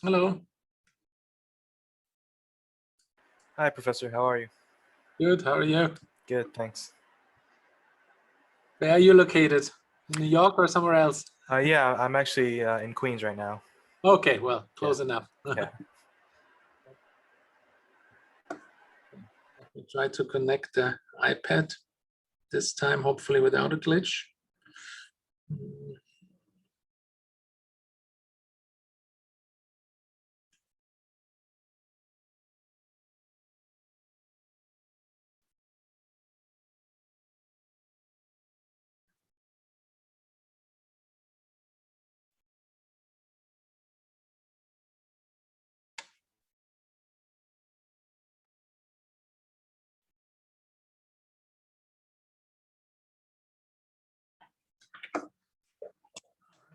Hello. Hi, Professor. How are you? Good. How are you? Good, thanks. Where are you located? New York or somewhere else? Yeah, I'm actually in Queens right now. Okay, well, close enough. Yeah. Let me try to connect the iPad this time, hopefully without a glitch.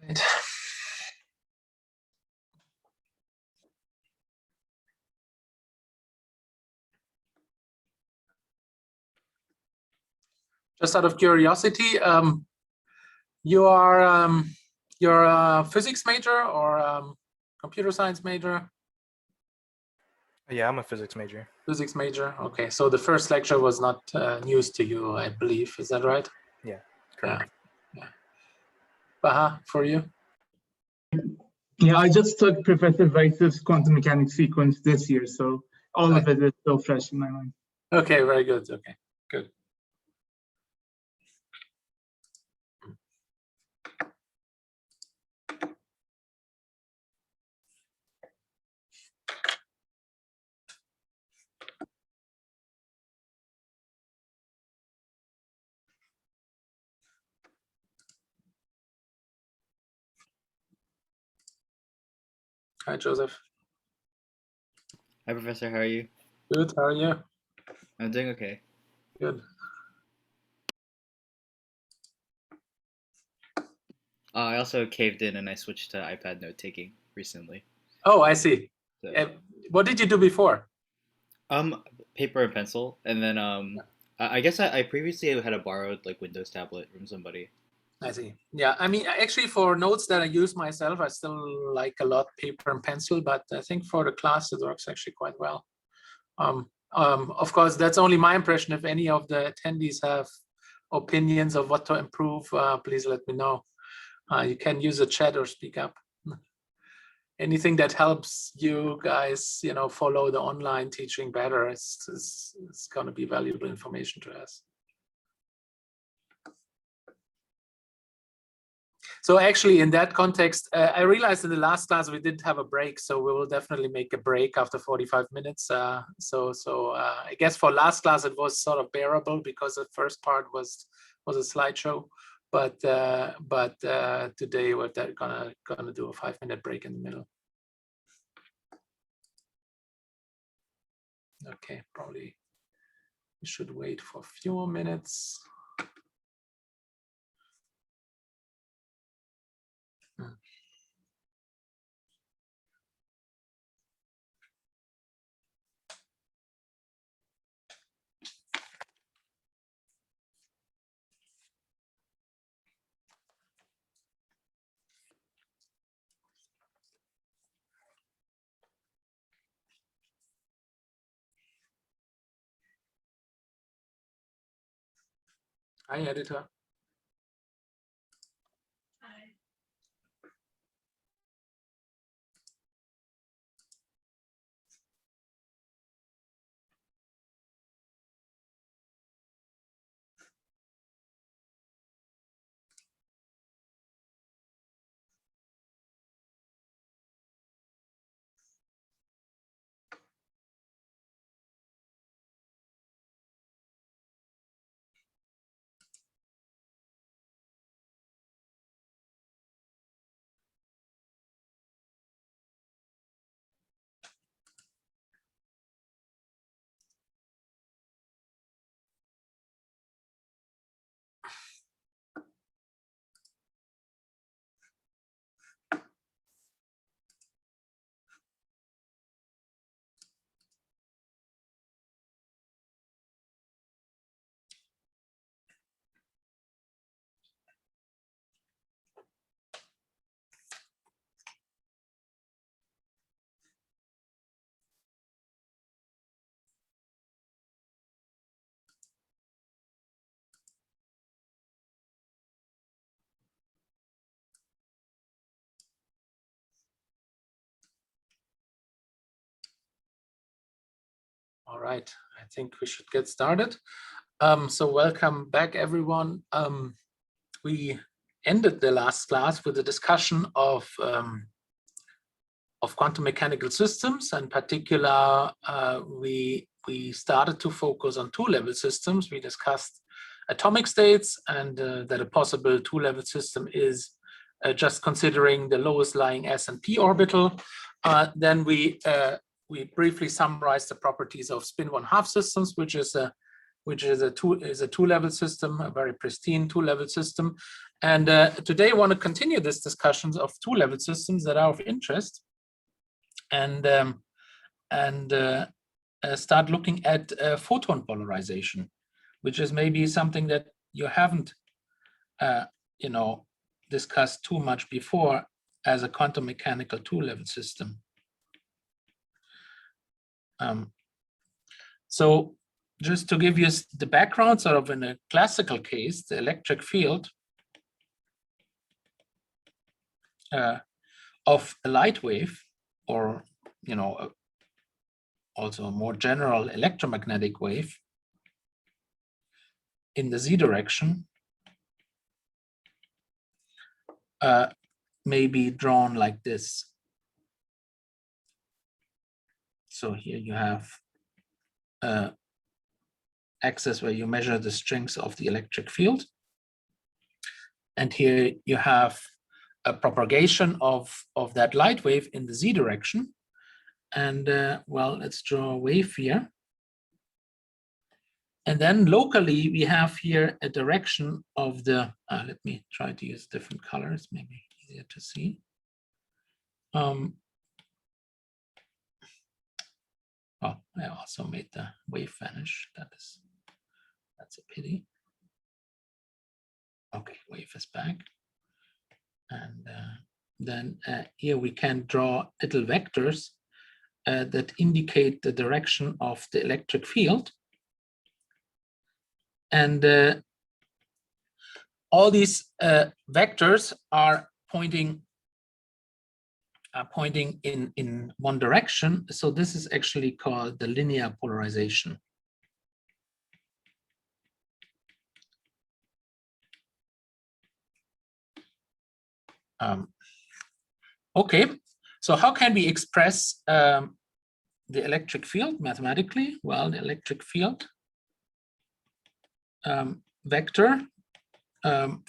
Right. Just out of curiosity, you're a physics major or computer science major? Yeah, I'm a physics major. Physics major. Okay, so the first lecture was not news to you, I believe. Is that right? Yeah, correct. Yeah. Baha, for you? Yeah, I just took Professor Weiss's quantum mechanics sequence this year, so all of it is still fresh in my mind. Okay, very good. Okay, good. Hi, Joseph. Hi, Professor. How are you? Good. How are you? I'm doing okay. Good. I also caved in and I switched to iPad note taking recently. Oh, I see. So, What did you do before? paper and pencil, and then I guess I previously had a borrowed like Windows tablet from somebody. I see. Yeah, I mean, actually, for notes that I use myself, I still like a lot paper and pencil, but I think for the class, it works actually quite well. Of course, that's only my impression. If any of the attendees have opinions of what to improve, please let me know. You can use a chat or speak up. Anything that helps you guys, follow the online teaching better, it's going to be valuable information to us. So actually, in that context, I realized in the last class we didn't have a break, so we will definitely make a break after 45 minutes. So I guess for last class it was sort of bearable because the first part was a slideshow, but today we're gonna do a 5-minute break in the middle. Okay, probably we should wait for a few more minutes. Hi, editor. right, I think we should get started. So welcome back, everyone. We ended the last class with a discussion of quantum mechanical systems. In particular, we started to focus on two-level systems. We discussed atomic states, and that a possible two-level system is just considering the lowest lying s and p orbital. Then we briefly summarized the properties of spin 1/2 systems, which is a two-level system, a very pristine two-level system. And today I want to continue this discussions of two-level systems that are of interest, and start looking at photon polarization, which is maybe something that you haven't, discussed too much before as a quantum mechanical two-level system. So just to give you the background, sort of in a classical case, the electric field of a light wave, or also a more general electromagnetic wave in the z direction, may be drawn like this. So here you have axis where you measure the strength of the electric field, and here you have a propagation of that light wave in the z direction. And well, let's draw a wave here. And then locally, we have here a direction of the, let me try to use different colors, maybe easier to see. Oh, I also made the wave vanish. That's a pity. Okay, wave is back. And then here we can draw little vectors that indicate the direction of the electric field. And all these vectors are pointing in one direction. So this is actually called the linear polarization. Okay, so how can we express the electric field mathematically? Well, the electric field vector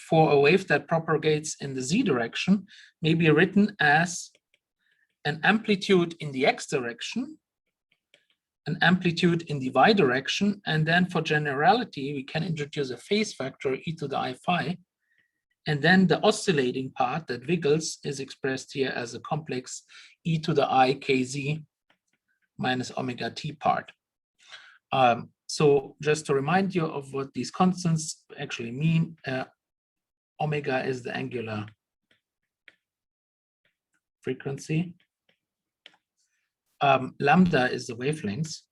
for a wave that propagates in the z direction may be written as an amplitude in the x direction, an amplitude in the y direction, and then for generality, we can introduce a phase factor e to the I phi, and then the oscillating part that wiggles is expressed here as a complex e to the I kz minus omega t part. So just to remind you of what these constants actually mean, omega is the angular frequency. Lambda is the wavelength.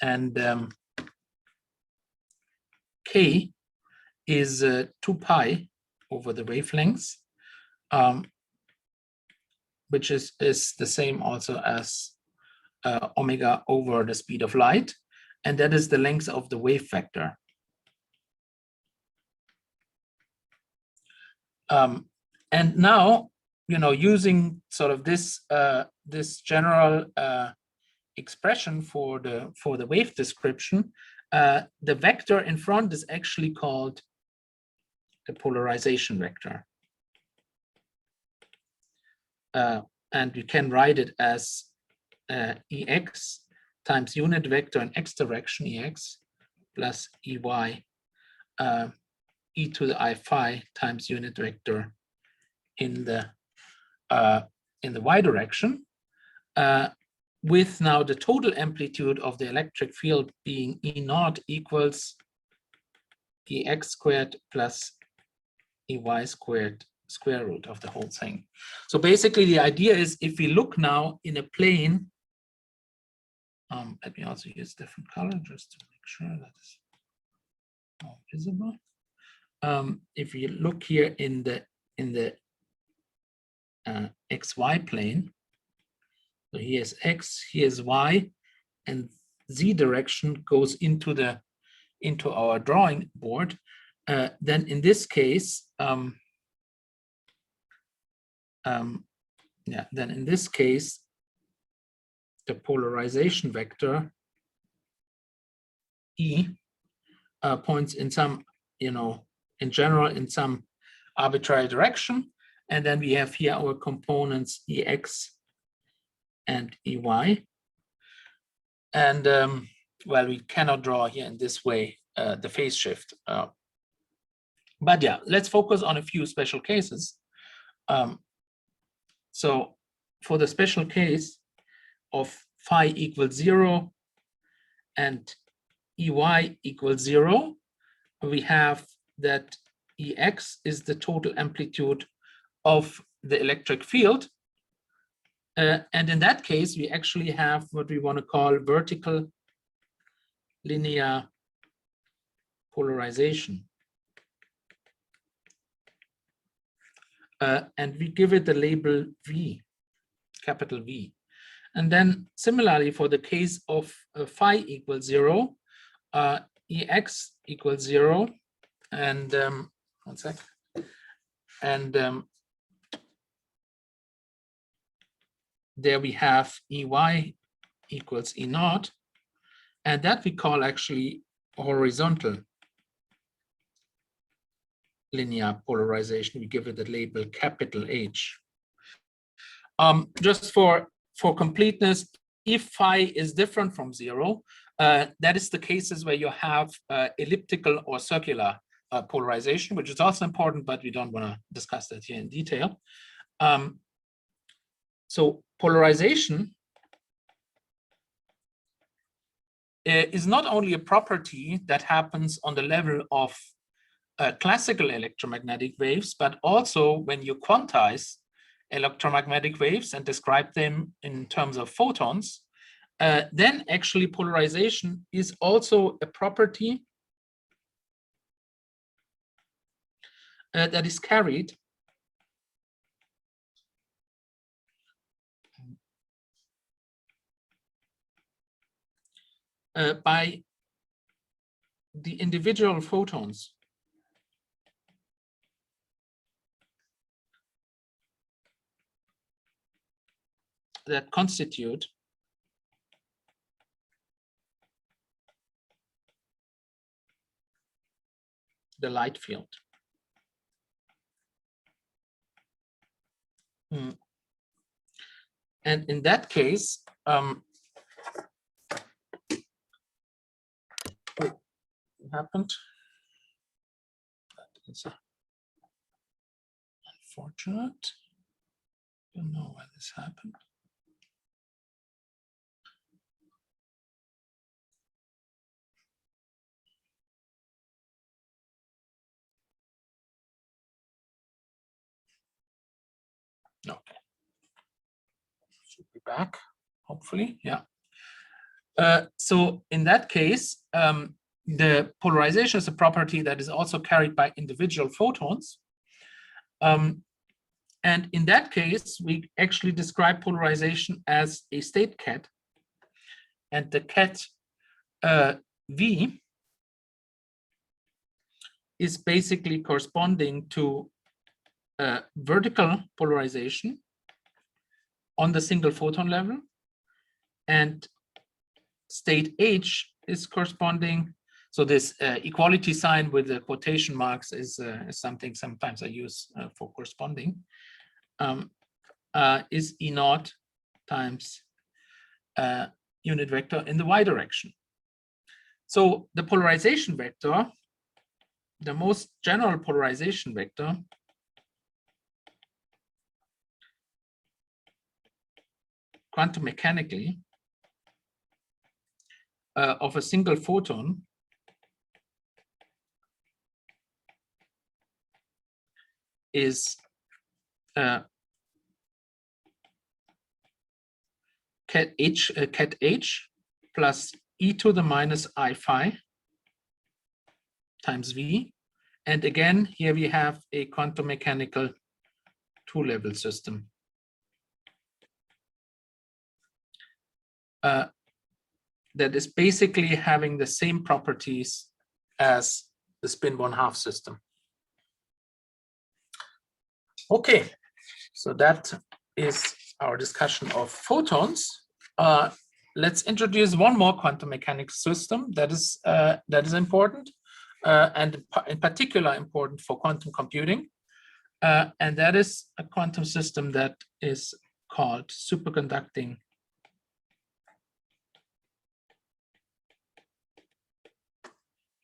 And k is 2 pi over the wavelength, which is the same also as omega over the speed of light. And that is the length of the wave vector. And now, using sort of this general expression for the wave description, the vector in front is actually called the polarization vector. And we can write it as Ex times unit vector in x direction, Ex, plus Ey, e to the I phi times unit vector in the y direction, with now the total amplitude of the electric field being E naught equals Ex squared plus Ey squared square root of the whole thing. So basically the idea is, if we look now in a plane, let me also use different color just to make sure that is more visible. If you look here in the xy plane, So here's X, here's Y, and Z direction goes into our drawing board. Then in this case, the polarization vector E points in some, in general, in some arbitrary direction. And then we have here our components EX and EY. And well, we cannot draw here in this way the phase shift. But yeah, let's focus on a few special cases. So for the special case of phi equals 0 and EY equals 0, we have that EX is the total amplitude of the electric field. And in that case, we actually have what we want to call vertical linear polarization. And we give it the label V, capital V. And then similarly, for the case of phi equals 0, EX equals 0, and one sec, and there we have EY equals E naught, and that we call actually horizontal linear polarization. We give it the label capital H. Just for completeness, if phi is different from 0, that is the cases where you have elliptical or circular polarization, which is also important, but we don't want to discuss that here in detail. So polarization is not only a property that happens on the level of classical electromagnetic waves, but also when you quantize electromagnetic waves and describe them in terms of photons, then actually polarization is also a property that is carried by the individual photons that constitute the light field. And in that case, what happened? That is unfortunate. Don't know why this happened. Okay. Should be back, hopefully, yeah. So in that case, the polarization is a property that is also carried by individual photons. And in that case, we actually describe polarization as a state ket. And the ket V is basically corresponding to vertical polarization on the single photon level, and state H is corresponding. So this equality sign with the quotation marks is something sometimes I use for corresponding, is E naught times unit vector in the Y direction. So the polarization vector, the most general polarization vector, quantum mechanically, of a single photon is ket H plus e to the minus I phi times V. And again, here we have a quantum mechanical two-level system. that is basically having the same properties as the spin 1/2 system. Okay, so that is our discussion of photons. Let's introduce one more quantum mechanics system that is important, and in particular important for quantum computing, and that is a quantum system that is called superconducting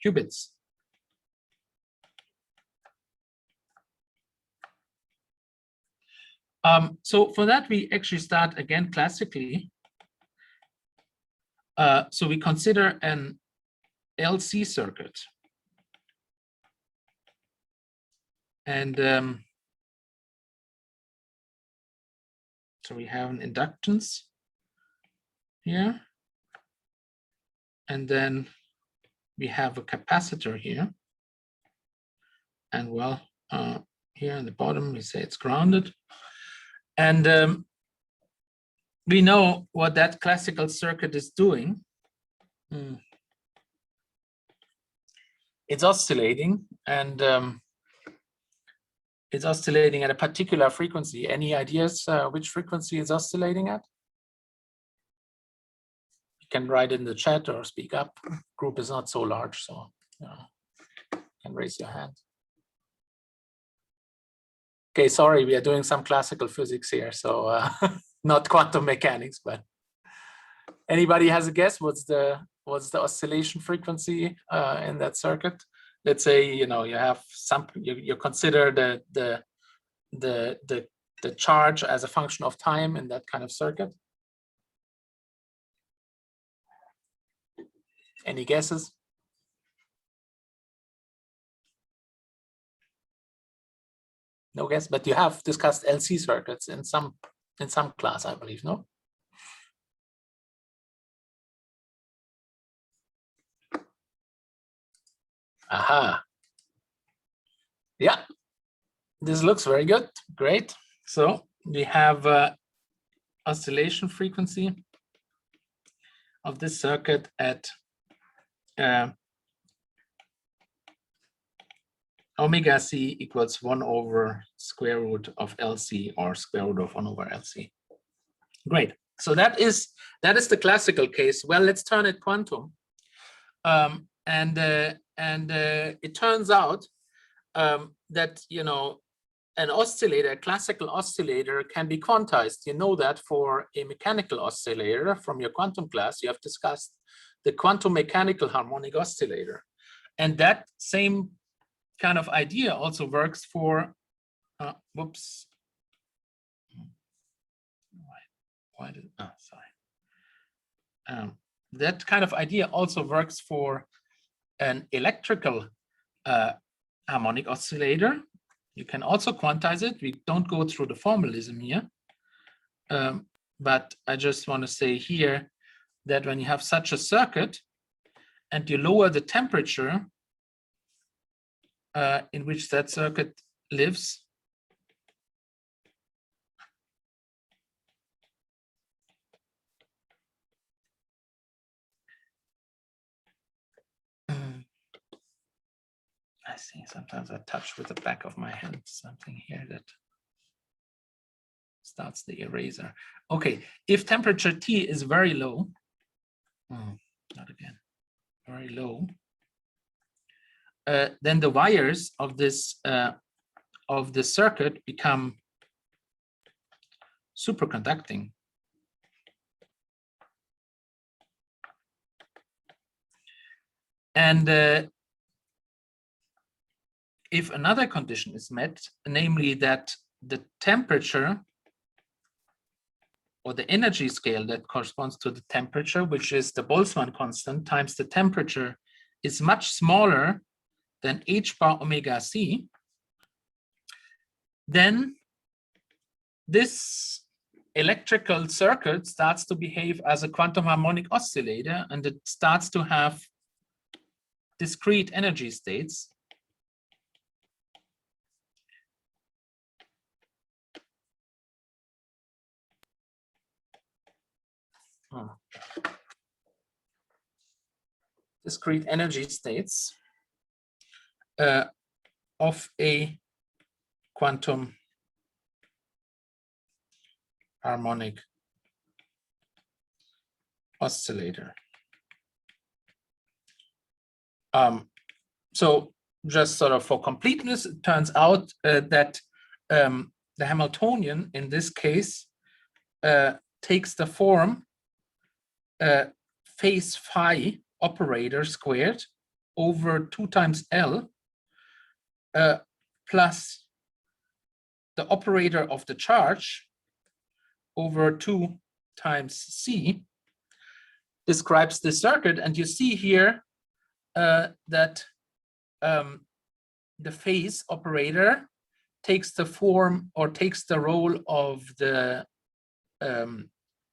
qubits. So for that, we actually start again classically. So we consider an LC circuit. And so we have an inductance here. And then we have a capacitor here. And well, here in the bottom, we say it's grounded. And we know what that classical circuit is doing. It's oscillating, and it's oscillating at a particular frequency. Any ideas which frequency it's oscillating at? You can write in the chat or speak up. Group is not so large, so you can raise your hand. Okay, sorry, we are doing some classical physics here, so not quantum mechanics. But anybody has a guess? What's the oscillation frequency in that circuit? Let's say you have some. You consider the charge as a function of time in that kind of circuit. Any guesses? No guess, but you have discussed LC circuits in some class, I believe, no? Aha. Yeah, this looks very good. Great. So we have oscillation frequency of this circuit at omega c equals 1 over square root of LC, or square root of 1 over LC. Great. So that is the classical case. Well, let's turn it quantum. And it turns out that an oscillator, a classical oscillator, can be quantized. You know that for a mechanical oscillator from your quantum class, you have discussed the quantum mechanical harmonic oscillator, and that same kind of idea also works for. Whoops. Why did? Oh, sorry. That kind of idea also works for an electrical harmonic oscillator. You can also quantize it. We don't go through the formalism here, but I just want to say here that when you have such a circuit and you lower the temperature in which that circuit lives, I see sometimes I touch with the back of my hand something here that starts the eraser. Okay, if temperature T is very low, not again, very low, then the wires of this of the circuit become superconducting. And if another condition is met, namely that the temperature or the energy scale that corresponds to the temperature, which is the Boltzmann constant times the temperature, is much smaller than h bar omega c, then this electrical circuit starts to behave as a quantum harmonic oscillator, and it starts to have discrete energy states. discrete energy states of a quantum harmonic oscillator. So just sort of for completeness, it turns out that the Hamiltonian in this case takes the form phase phi operator squared over 2 times L plus the operator of the charge over 2 times C describes the circuit. And you see here that the phase operator takes the form or takes the role of the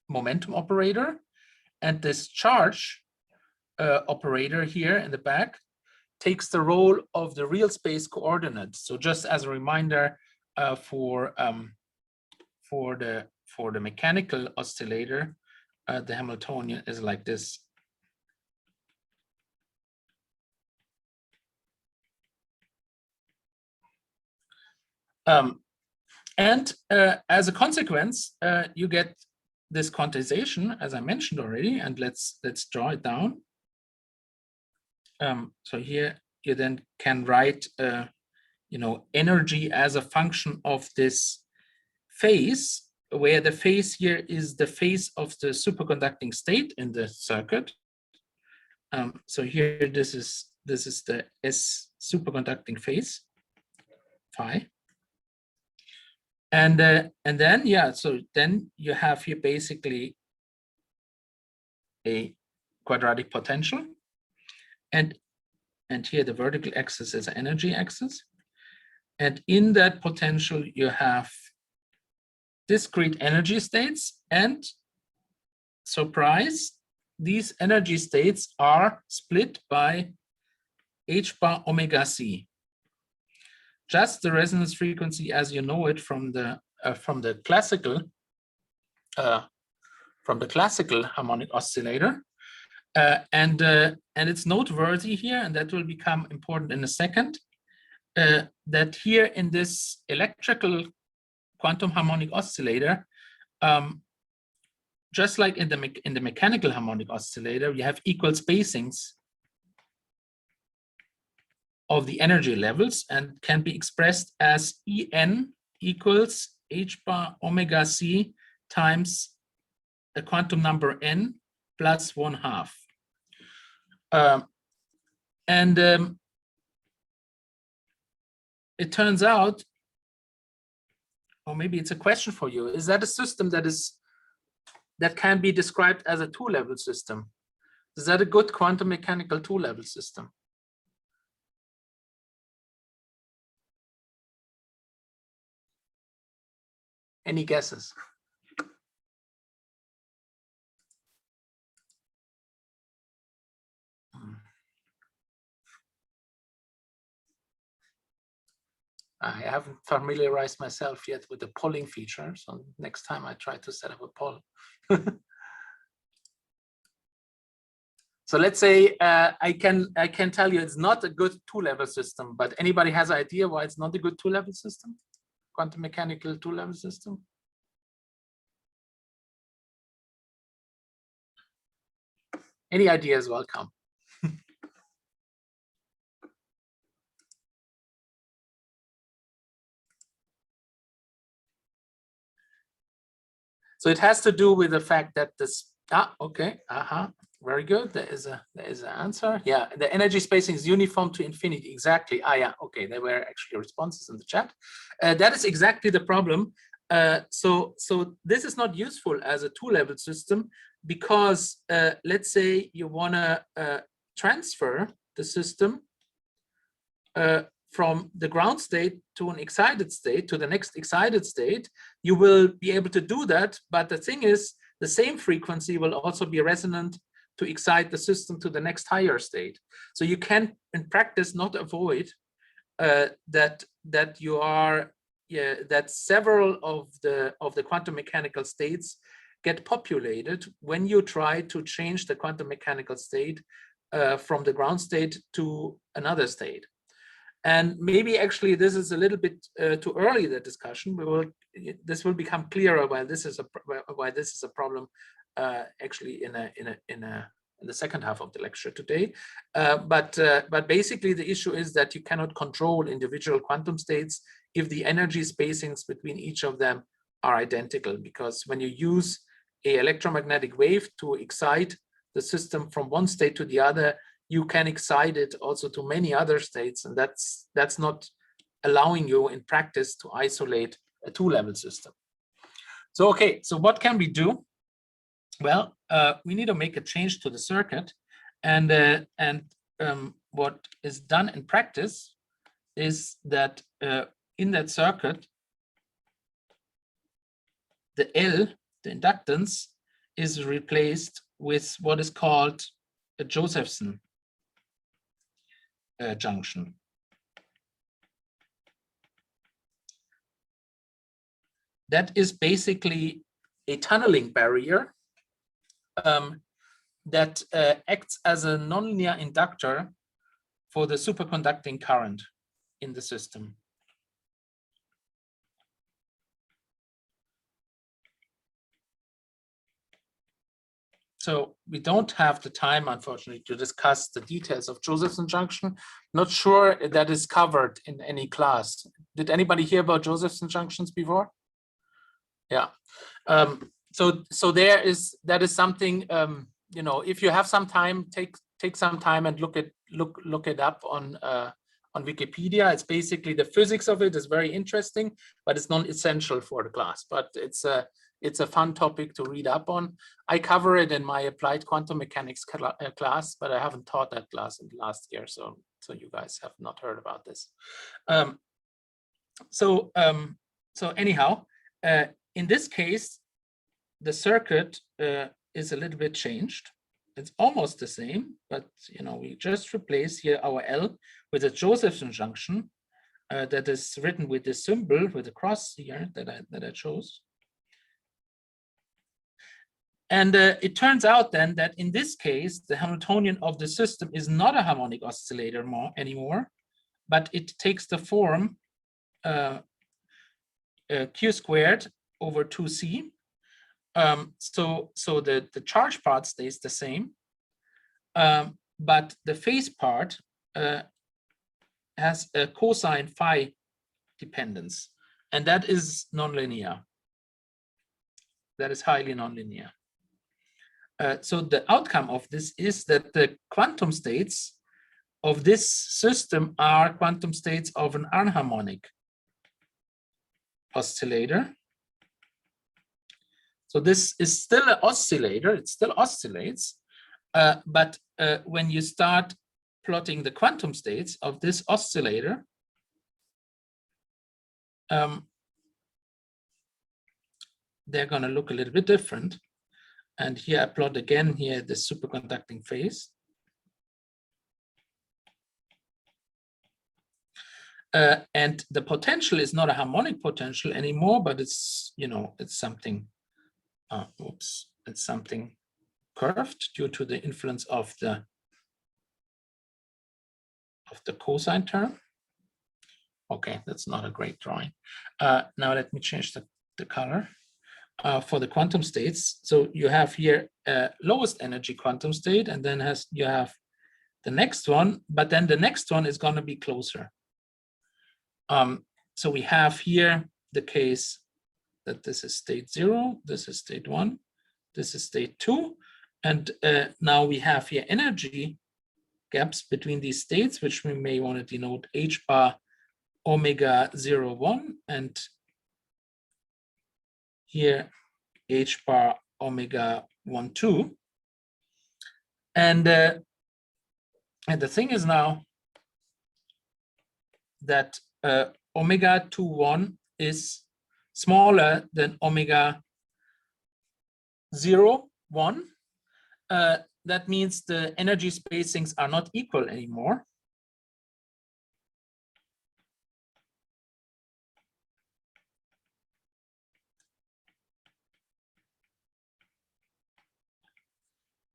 momentum operator, and this charge operator here in the back takes the role of the real space coordinate. So just as a reminder, for the mechanical oscillator, the Hamiltonian is like this. And as a consequence, you get this quantization, as I mentioned already, and let's draw it down. So here you then can write, energy as a function of this phase, where the phase here is the phase of the superconducting state in the circuit. So here this is the S superconducting phase, phi. And then, yeah, so then you have here basically a quadratic potential, and here the vertical axis is an energy axis, and in that potential you have discrete energy states, and surprise, these energy states are split by h bar omega c. Just the resonance frequency as you know it from the classical harmonic oscillator, and it's noteworthy here, and that will become important in a second, that here in this electrical quantum harmonic oscillator, just like in the mechanical harmonic oscillator, you have equal spacings of the energy levels and can be expressed as En equals h bar omega c times a quantum number n plus 1/2. It turns out, or maybe it's a question for you, is that a system that can be described as a 2-level system? Is that a good quantum mechanical 2-level system? Any guesses? I haven't familiarized myself yet with the polling feature, so next time I try to set up a poll. So let's say I can tell you it's not a good 2-level system, but anybody has an idea why it's not a good 2-level system? Quantum mechanical 2-level system? Any ideas welcome. So it has to do with the fact that this, okay, very good. There is an answer. Yeah, the energy spacing is uniform to infinity. Exactly. Yeah, okay, there were actually responses in the chat. That is exactly the problem. So this is not useful as a 2-level system because let's say you want to transfer the system from the ground state to an excited state, to the next excited state. You will be able to do that, but the thing is, the same frequency will also be resonant to excite the system to the next higher state. So you can, in practice, not avoid that you are, that several of the quantum mechanical states get populated when you try to change the quantum mechanical state from the ground state to another state. And maybe actually this is a little bit too early, the discussion. This will become clearer why this is a problem actually in the second half of the lecture today. But basically the issue is that you cannot control individual quantum states if the energy spacings between each of them are identical, because when you use an electromagnetic wave to excite the system from one state to the other, you can excite it also to many other states, and that's not allowing you in practice to isolate a two-level system. So okay, so what can we do? Well, we need to make a change to the circuit, and what is done in practice is that in that circuit, the L, the inductance, is replaced with what is called a Josephson junction. That is basically a tunneling barrier that acts as a nonlinear inductor for the superconducting current in the system. So we don't have the time, unfortunately, to discuss the details of Josephson junction. Not sure that is covered in any class. Did anybody hear about Josephson junctions before? Yeah. So that is something, you know, if you have some time, take some time and look it up on Wikipedia. It's basically the physics of it is very interesting, but it's not essential for the class. But it's a fun topic to read up on. I cover it in my applied quantum mechanics class, but I haven't taught that class in the last year, so you guys have not heard about this. So anyhow, in this case, the circuit is a little bit changed. It's almost the same, but you know, we just replace here our L with a Josephson junction that is written with this symbol with the cross here that I chose. And it turns out then that in this case, the Hamiltonian of the system is not a harmonic oscillator anymore, but it takes the form Q squared over 2C. So the charge part stays the same, but the phase part has a cosine phi dependence, and that is nonlinear. That is highly nonlinear. So the outcome of this is that the quantum states of this system are quantum states of an anharmonic oscillator. So this is still an oscillator, it still oscillates, but when you start plotting the quantum states of this oscillator, they're going to look a little bit different. And here I plot again here the superconducting phase. And the potential is not a harmonic potential anymore, but it's, you know, it's something, it's something curved due to the influence of the cosine term. Okay, that's not a great drawing. Now let me change the color. For the quantum states, so you have here lowest energy quantum state, and then you have the next one, but then the next one is going to be closer. So we have here the case that this is state 0, this is state 1, this is state 2, and now we have here energy gaps between these states, which we may want to denote h bar omega 0, 1, and here h bar omega 1, 2. And the thing is now that omega 2, 1 is smaller than omega 0, 1. That means the energy spacings are not equal anymore.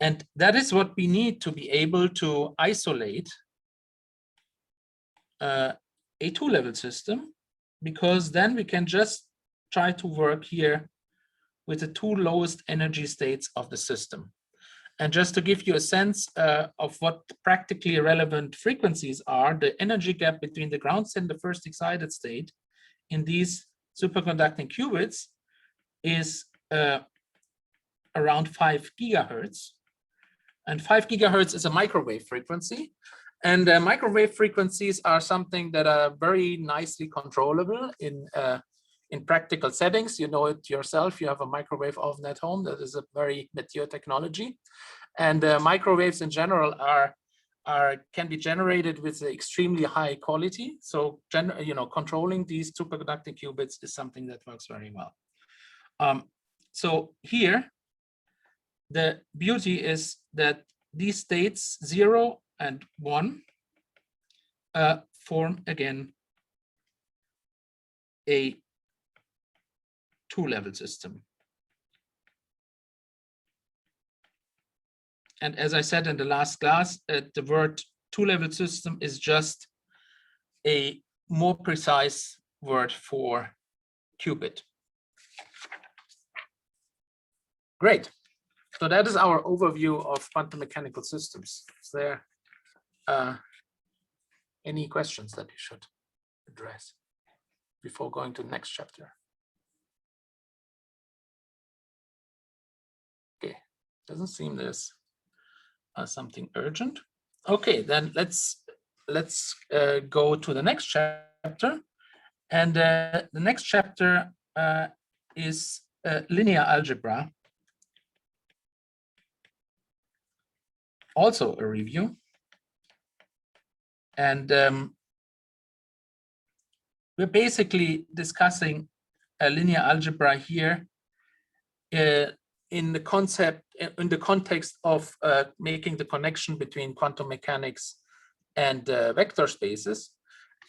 And that is what we need to be able to isolate a two-level system, because then we can just try to work here with the two lowest energy states of the system. And just to give you a sense of what practically relevant frequencies are, the energy gap between the ground state and the first excited state in these superconducting qubits is around 5 gigahertz. And 5 gigahertz is a microwave frequency. And microwave frequencies are something that are very nicely controllable in practical settings. You know it yourself. You have a microwave oven at home. That is a very mature technology. And microwaves in general can be generated with extremely high quality. So controlling these superconducting qubits is something that works very well. So here, the beauty is that these states 0 and 1 form again a two-level system. And as I said in the last class, the word two-level system is just a more precise word for qubit. Great. So that is our overview of quantum mechanical systems. Is there any questions that you should address before going to the next chapter? Okay, doesn't seem there's something urgent. Okay, then let's go to the next chapter. And the next chapter is linear algebra. Also a review. And we're basically discussing a linear algebra here in the context of making the connection between quantum mechanics and vector spaces.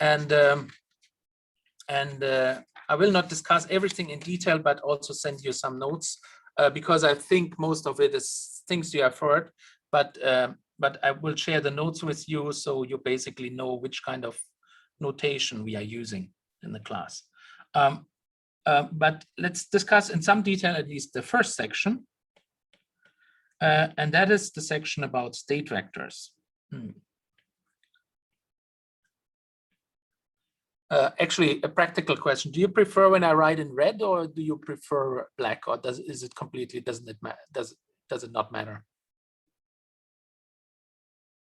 And I will not discuss everything in detail, but also send you some notes because I think most of it is things you have heard, but I will share the notes with you so you basically know which kind of notation we are using in the class. But let's discuss in some detail at least the first section, and that is the section about state vectors. Actually, a practical question: do you prefer when I write in red, or do you prefer black, or does it not matter?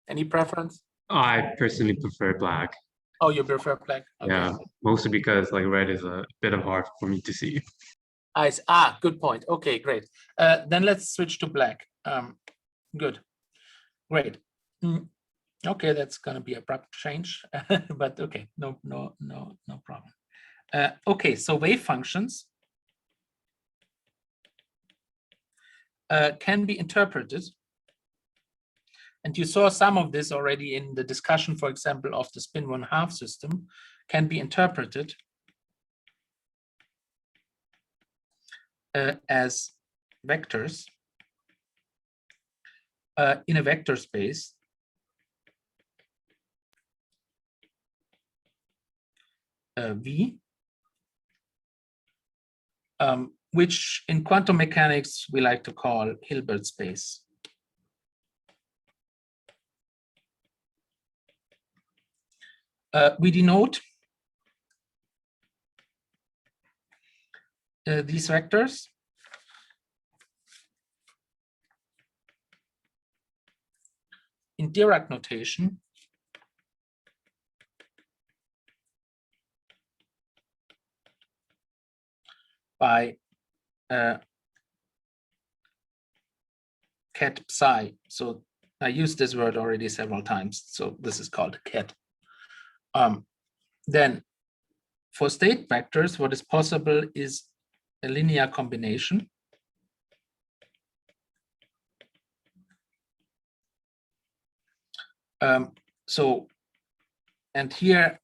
Any preference? I personally prefer black. Oh, you prefer black? Okay. Yeah, mostly because like red is a bit of hard for me to see. Good point. Okay, great. Then let's switch to black. Good, great. Okay, that's going to be abrupt change, but okay, no problem. Okay, so wave functions can be interpreted. And you saw some of this already in the discussion, for example, of the spin 1/2 system, can be interpreted as vectors in a vector space V, which in quantum mechanics we like to call Hilbert space. We denote these vectors in Dirac notation by ket psi. So I used this word already several times. So this is called ket. Then for state vectors, what is possible is a linear combination. And here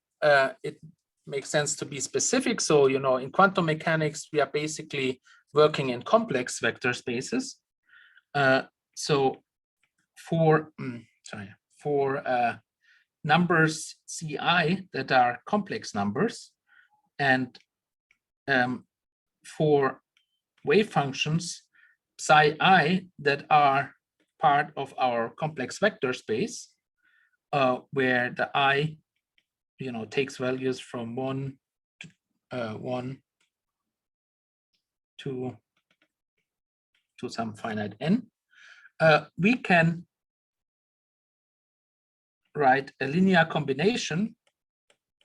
it makes sense to be specific. So, in quantum mechanics, we are basically working in complex vector spaces. So for numbers Ci that are complex numbers, and for wave functions psi I that are part of our complex vector space, where the I, takes values from 1 to some finite n, we can write a linear combination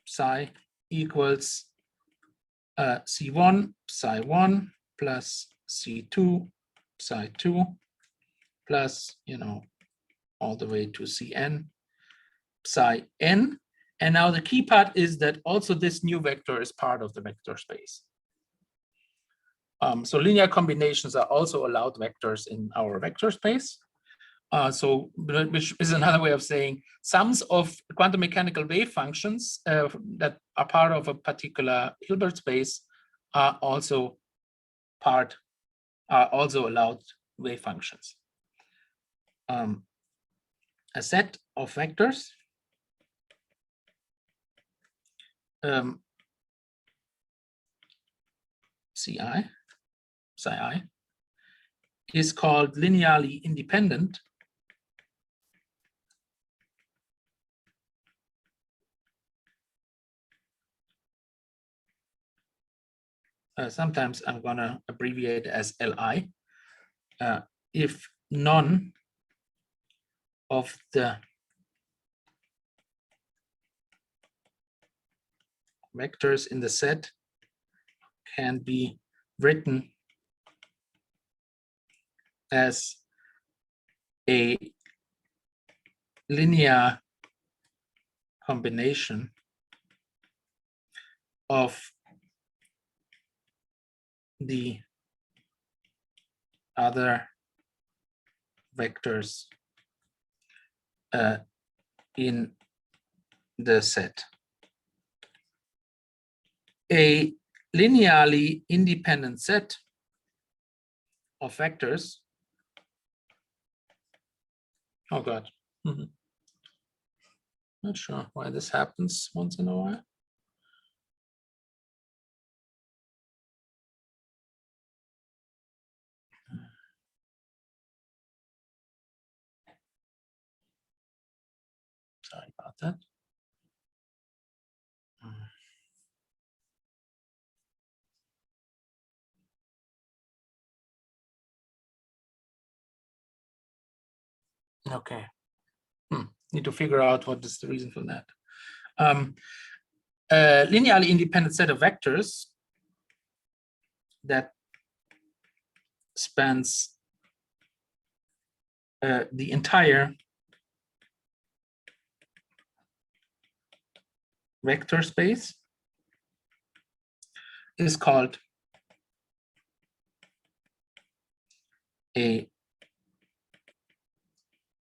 psi equals C1 psi 1 plus C2 psi 2 plus, all the way to Cn psi n. And now the key part is that also this new vector is part of the vector space. So linear combinations are also allowed vectors in our vector space. Which is another way of saying sums of quantum mechanical wave functions that are part of a particular Hilbert space are also allowed wave functions. A set of vectors psi I is called linearly independent sometimes I'm going to abbreviate as Li, if none of the vectors in the set can be written as a linear combination of the other vectors in the set. A linearly independent set of vectors. Oh God. Not sure why this happens once in a while. Sorry about that. Okay. Need to figure out what is the reason for that. A linearly independent set of vectors that spans the entire vector space is called a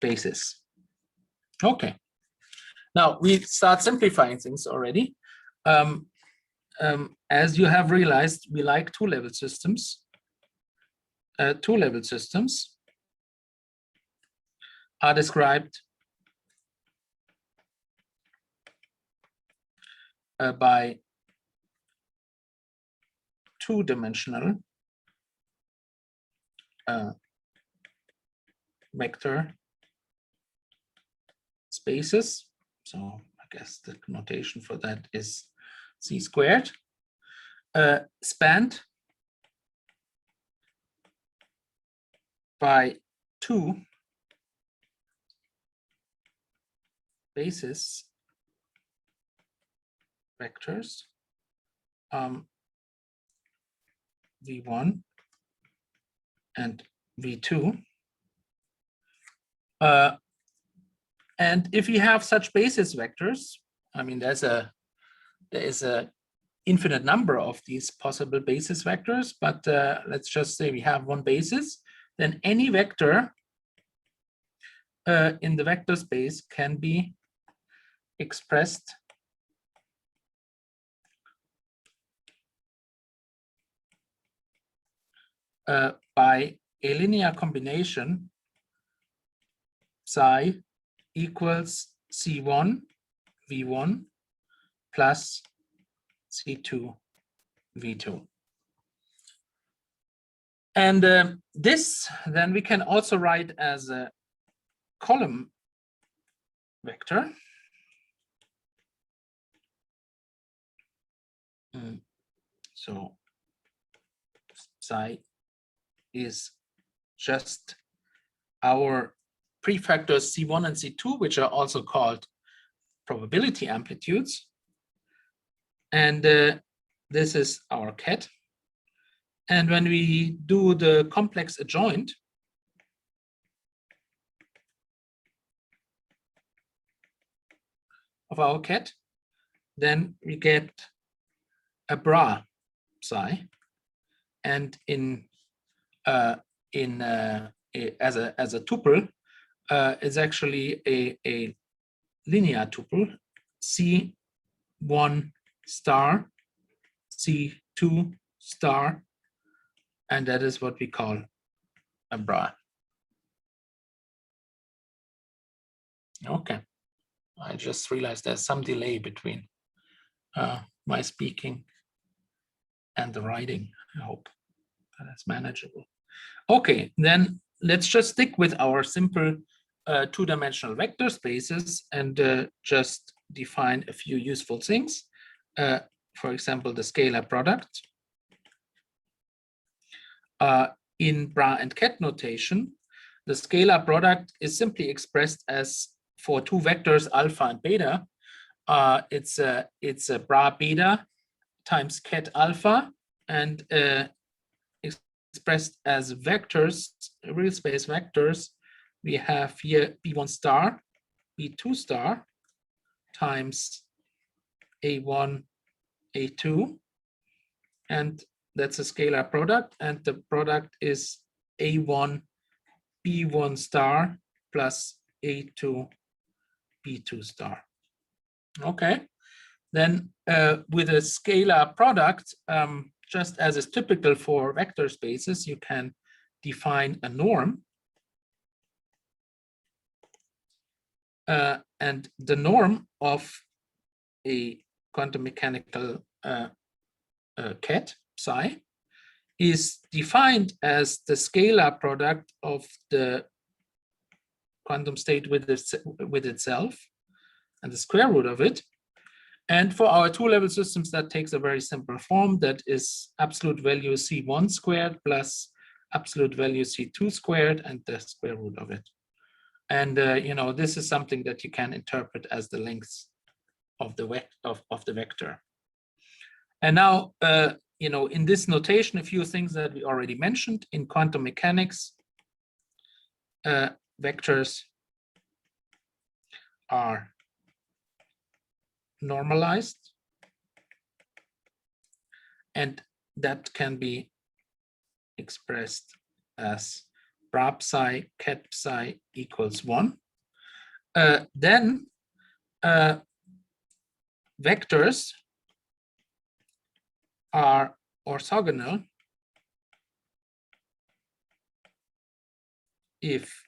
basis. Okay. Now we start simplifying things already. As you have realized, we like two-level systems. Two-level systems are described by two-dimensional vector spaces. So I guess the notation for that is C squared, spanned by two basis vectors, V1 and V2. And if you have such basis vectors, I mean, there is a infinite number of these possible basis vectors, but let's just say we have one basis, then any vector in the vector space can be expressed by a linear combination psi equals C1 V1 plus C2 V2. And this then we can also write as a column vector. So psi is just our prefactors C1 and C2, which are also called probability amplitudes. And this is our ket. And when we do the complex adjoint, of our ket, then we get a bra psi, and as a tuple, is actually a linear tuple, C1 star, C2 star, and that is what we call a bra. Okay, I just realized there's some delay between my speaking and the writing. I hope that's manageable. Okay, then let's just stick with our simple two-dimensional vector spaces and just define a few useful things. For example, the scalar product. In bra and ket notation, the scalar product is simply expressed as, for two vectors alpha and beta, it's a bra beta times ket alpha, and expressed as vectors, real space vectors. We have here B1 star, B2 star times A1, A2, and that's a scalar product, and the product is A1, B1 star plus A2, B2 star. Okay, then with a scalar product, just as is typical for vector spaces, you can define a norm. And the norm of a quantum mechanical ket psi is defined as the scalar product of the quantum state with itself and the square root of it. And for our two-level systems, that takes a very simple form, that is absolute value C1 squared plus absolute value C2 squared and the square root of it. And this is something that you can interpret as the length of the vector. And now, in this notation, a few things that we already mentioned in quantum mechanics. Vectors are normalized, and that can be expressed as bra psi ket psi equals 1. Then vectors are orthogonal if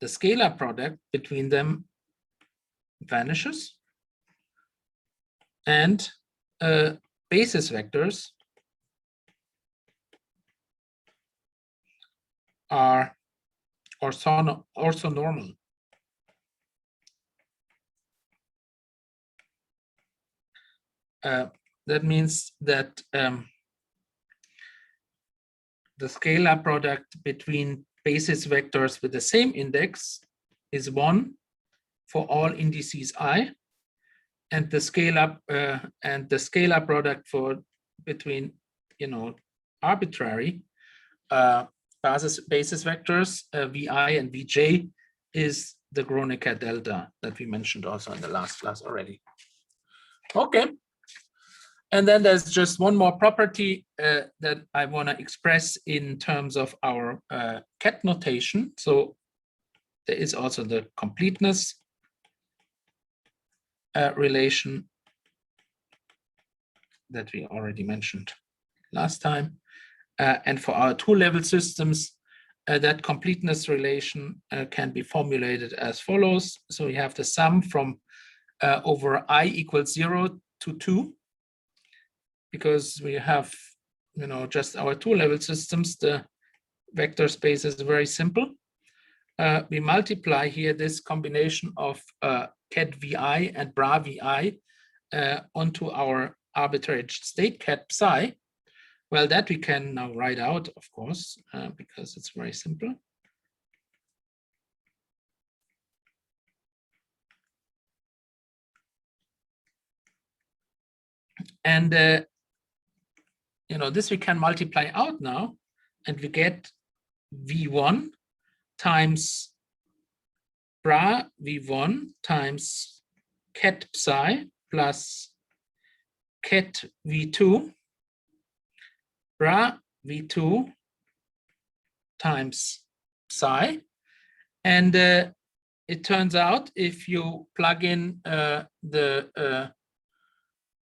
the scalar product between them vanishes, and basis vectors are orthonormal. That means that the scalar product between basis vectors with the same index is 1 for all indices I, and the scalar product between arbitrary basis vectors Vi and Vj is the Kronecker delta that we mentioned also in the last class already. Okay. And then there's just one more property that I want to express in terms of our ket notation. So there is also the completeness relation that we already mentioned last time. And for our two-level systems, that completeness relation can be formulated as follows. So we have the sum from over I equals 0 to 2, because we have, just our two-level systems. The vector space is very simple. We multiply here this combination of ket vi and bra vi onto our arbitrary state ket psi. Well, that we can now write out, of course, because it's very simple. And this we can multiply out now, and we get V1 times bra V1 times ket psi plus ket V2 bra V2 times psi. And it turns out, if you plug in the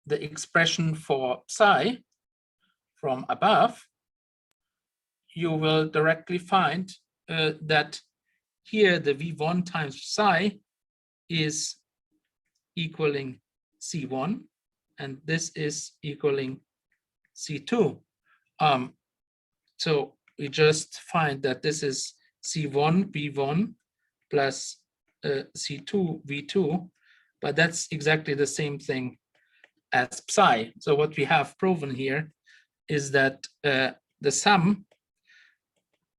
expression for psi from above, you will directly find that here the V1 times psi is equaling C1, and this is equaling C2. So we just find that this is C1 V1 plus C2 V2, but that's exactly the same thing as psi. So what we have proven here is that the sum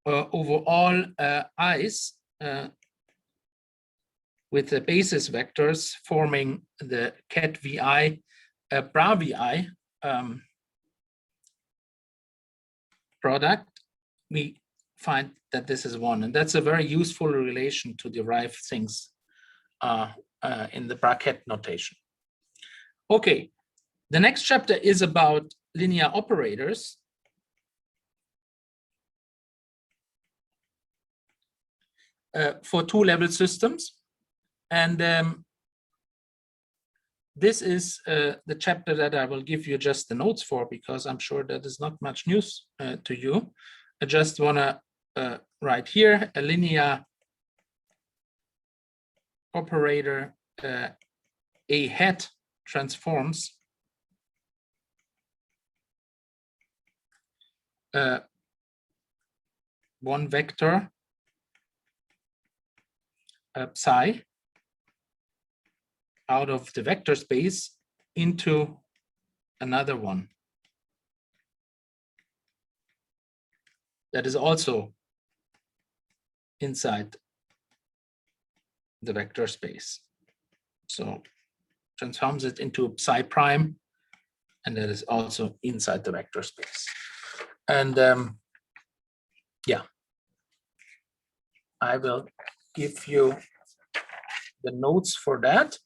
over all i's with the basis vectors forming the ket vi bra vi product, we find that this is 1, and that's a very useful relation to derive things in the bracket notation. Okay, the next chapter is about linear operators. For two-level systems, and this is the chapter that I will give you just the notes for, because I'm sure that is not much news to you. I just want to write here a linear operator A hat transforms one vector psi out of the vector space into another one that is also inside the vector space. So transforms it into psi prime, and that is also inside the vector space. And yeah, I will give you the notes for that.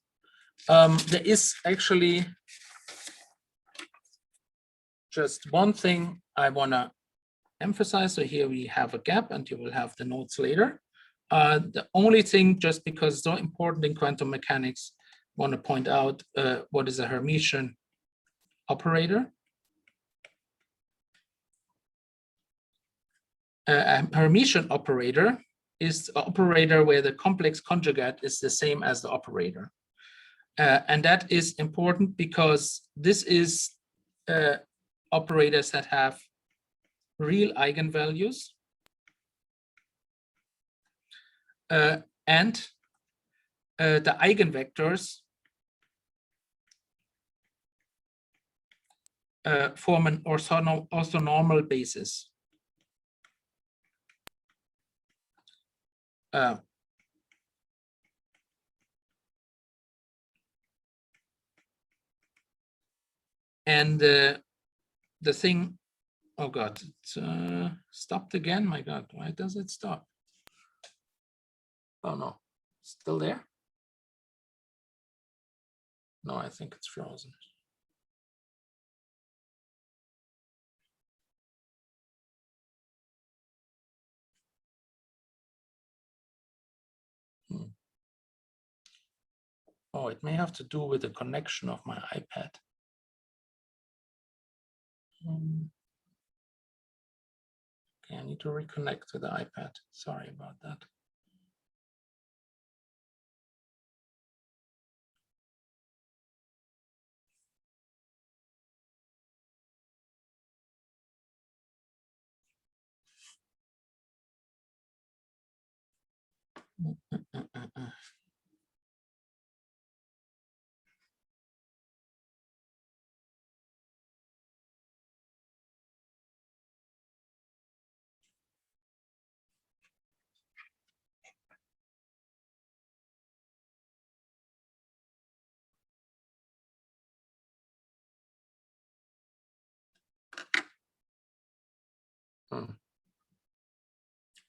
There is actually just one thing I want to emphasize. So here we have a gap, and you will have the notes later. The only thing, just because it's so important in quantum mechanics, I want to point out what is a Hermitian operator. A Hermitian operator is an operator where the complex conjugate is the same as the operator. And that is important because this is operators that have real eigenvalues and the eigenvectors form an orthonormal basis. And the thing, oh God, it's stopped again. My God, why does it stop? Oh no, still there? No, I think it's frozen. Oh, it may have to do with the connection of my iPad. Okay, I need to reconnect to the iPad. Sorry about that.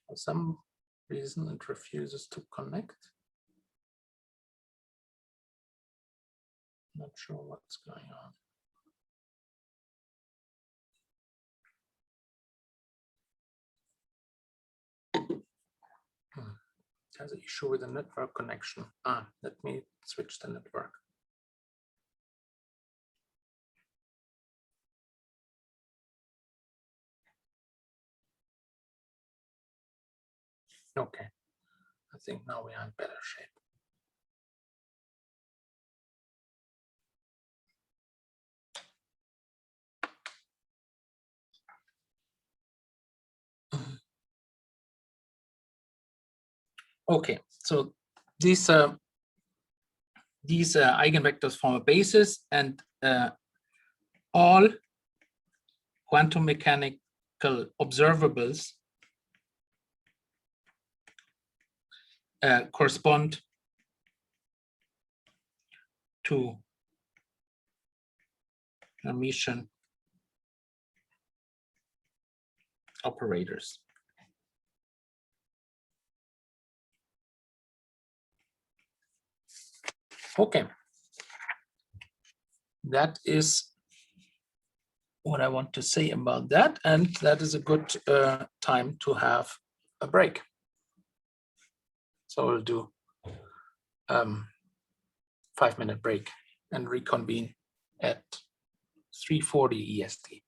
For some reason, it refuses to connect. Not sure what's going on. There's an issue with the network connection. Let me switch the network. Okay, I think now we are in better shape. Okay, so these eigenvectors form a basis, and all quantum mechanical observables correspond to Hermitian operators. Okay, that is what I want to say about that, and that is a good time to have a break. So we'll do 5-minute break and reconvene at 3:40 EST.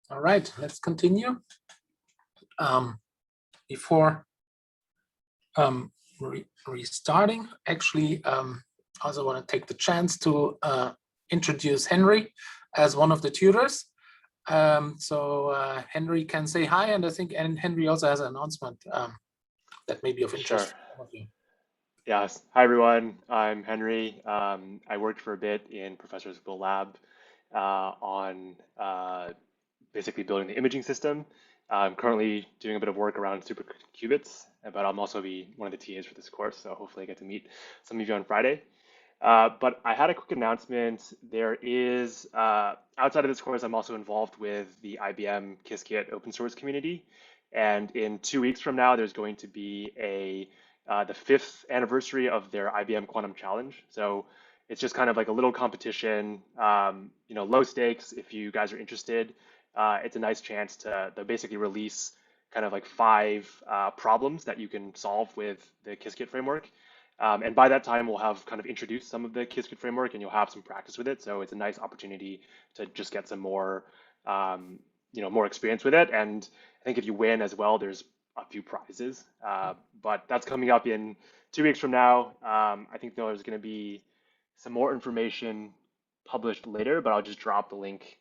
All right, let's continue. Before restarting, actually, I also want to take the chance to introduce Henry as one of the tutors. Henry can say hi, and I think Henry also has an announcement that may be of interest Sure. to all of you. Yes. Hi, everyone. I'm Henry. I worked for a bit in Professor School Lab on basically building the imaging system. I'm currently doing a bit of work around superqubits, but I'm also be one of the TAs for this course, so hopefully I get to meet some of you on Friday. But I had a quick announcement. There is, outside of this course, I'm also involved with the IBM Qiskit open source community. And in 2 weeks from now, there's going to be the 5th anniversary of their IBM Quantum Challenge. So it's just kind of like a little competition, low stakes if you guys are interested. It's a nice chance to basically release kind of like 5 problems that you can solve with the Qiskit framework. And by that time, we'll have kind of introduced some of the Qiskit framework and you'll have some practice with it. So it's a nice opportunity to just get some more, more experience with it. And I think if you win as well, there's a few prizes. But that's coming up in 2 weeks from now. I think there's going to be some more information published later, but I'll just drop the link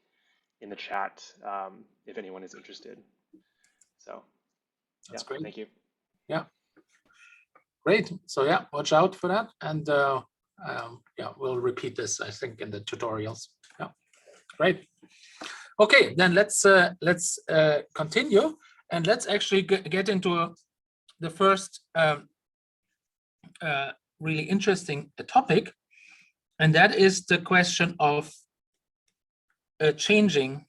in the chat if anyone is interested. So That's yeah, great. thank you. Yeah. Great. So yeah, watch out for that. And yeah, we'll repeat this, I think, in the tutorials. Yeah, great. Okay, then let's continue, and let's actually get into the first really interesting topic, and that is the question of changing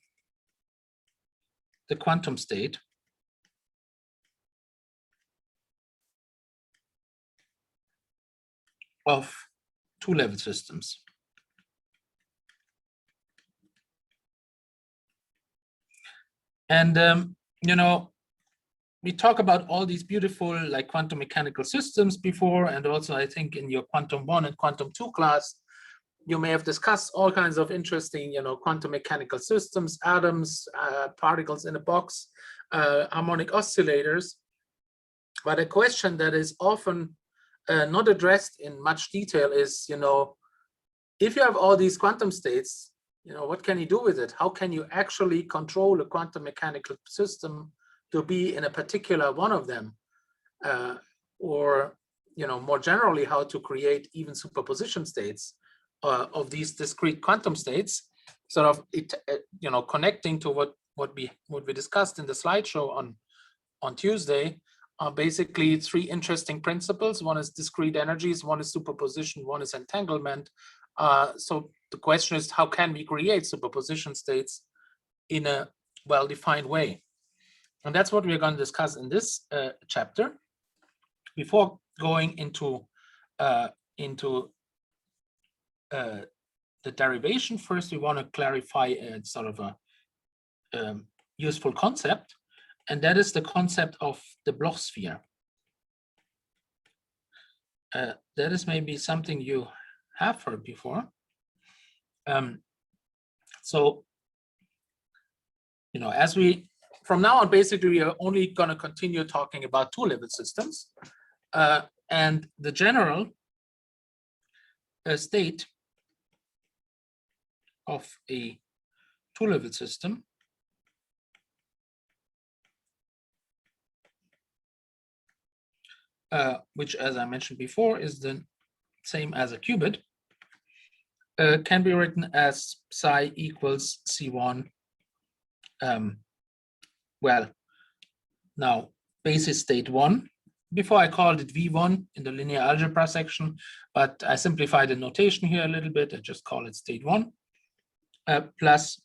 the quantum state of two-level systems. And we talk about all these beautiful like quantum mechanical systems before, and also I think in your quantum 1 and quantum 2 class, you may have discussed all kinds of interesting, quantum mechanical systems, atoms, particles in a box, harmonic oscillators. But a question that is often not addressed in much detail is, if you have all these quantum states, what can you do with it? How can you actually control a quantum mechanical system to be in a particular one of them? Or, more generally, how to create even superposition states of these discrete quantum states, sort of it, connecting to what we discussed in the slideshow on Tuesday. Basically 3 interesting principles. One is discrete energies, one is superposition, one is entanglement. So the question is, how can we create superposition states in a well-defined way? And that's what we're going to discuss in this chapter. Before going into the derivation, first we want to clarify sort of a useful concept, and that is the concept of the Bloch sphere. That is maybe something you have heard before. So, as we, from now on, basically, we are only going to continue talking about two-level systems. And the general state of a two-level system which, as I mentioned before, is the same as a qubit, can be written as psi equals C1. Well, now basis state 1. Before I called it V1 in the linear algebra section, but I simplified the notation here a little bit. I just call it state 1 plus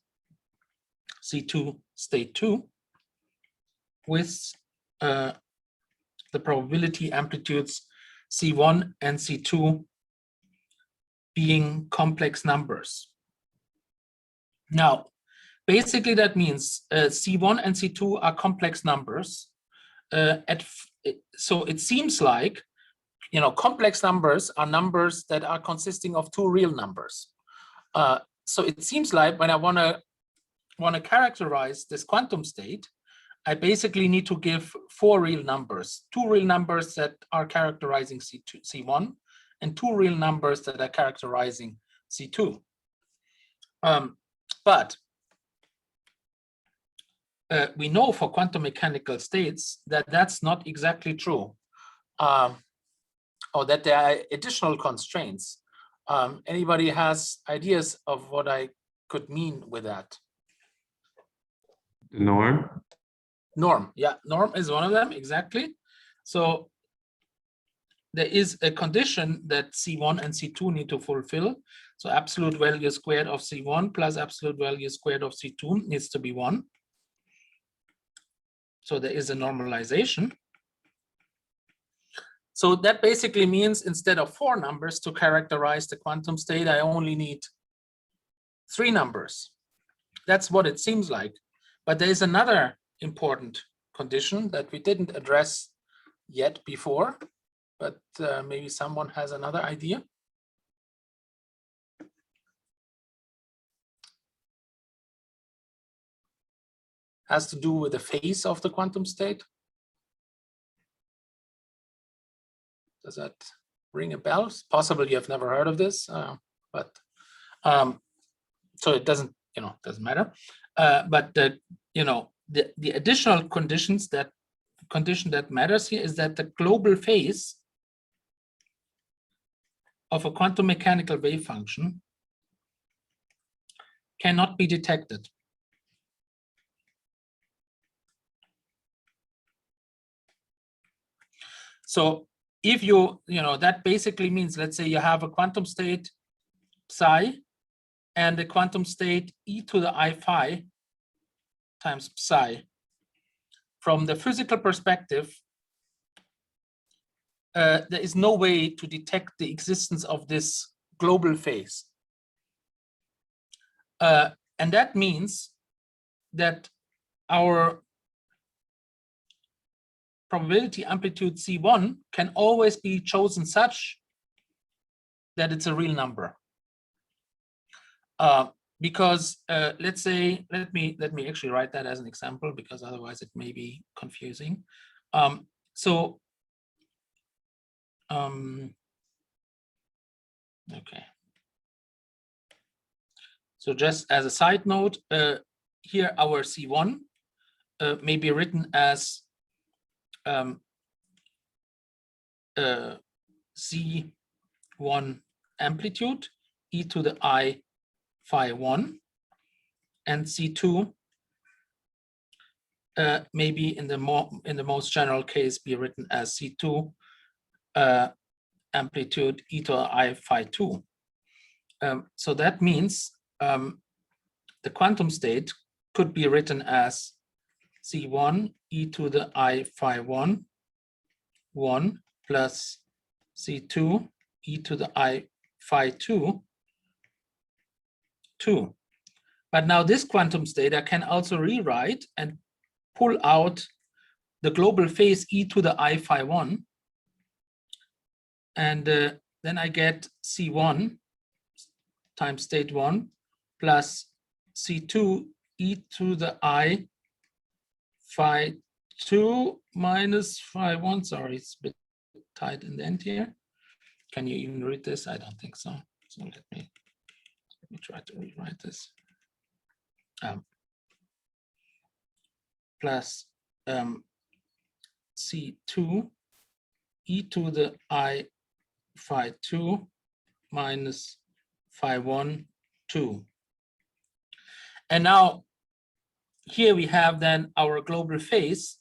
C2 state 2 with the probability amplitudes C1 and C2 being complex numbers. Now, basically that means C1 and C2 are complex numbers. So it seems like, complex numbers are numbers that are consisting of 2 real numbers. So it seems like when I want to want to characterize this quantum state, I basically need to give 4 real numbers, 2 real numbers that are characterizing C2, C1, and 2 real numbers that are characterizing C2. But we know for quantum mechanical states that that's not exactly true, or that there are additional constraints. Anybody has ideas of what I could mean with that? The norm. Norm, yeah, norm is one of them, exactly. So there is a condition that C1 and C2 need to fulfill. So absolute value squared of C1 plus absolute value squared of C2 needs to be 1. So there is a normalization. So that basically means instead of 4 numbers to characterize the quantum state, I only need 3 numbers. That's what it seems like. But there is another important condition that we didn't address yet before, but maybe someone has another idea. Has to do with the phase of the quantum state. Does that ring a bell? Possibly you've never heard of this, but so it doesn't, doesn't matter. But the additional condition that matters here is that the global phase of a quantum mechanical wave function cannot be detected. So if that basically means, let's say you have a quantum state psi and the quantum state e to the I phi times psi. From the physical perspective, there is no way to detect the existence of this global phase. And that means that our probability amplitude C1 can always be chosen such that it's a real number. Because let's say, let me actually write that as an example, because otherwise it may be confusing. Okay. So just as a side note, here our C1 may be written as C1 amplitude e to the I phi 1, and C2 maybe in the most general case be written as C2 amplitude e to the I phi 2. So that means the quantum state could be written as C1 e to the I phi 1 plus C2 e to the I phi 2. But now this quantum state I can also rewrite and pull out the global phase e to the I phi 1. And then I get C1 times state 1 plus C2 e to the I phi 2 minus phi 1. Sorry, it's a bit tight in the end here. Can you even read this? I don't think so. So let me try to rewrite this. Plus C2 e to the I phi 2 minus phi 1, 2. And now here we have then our global phase,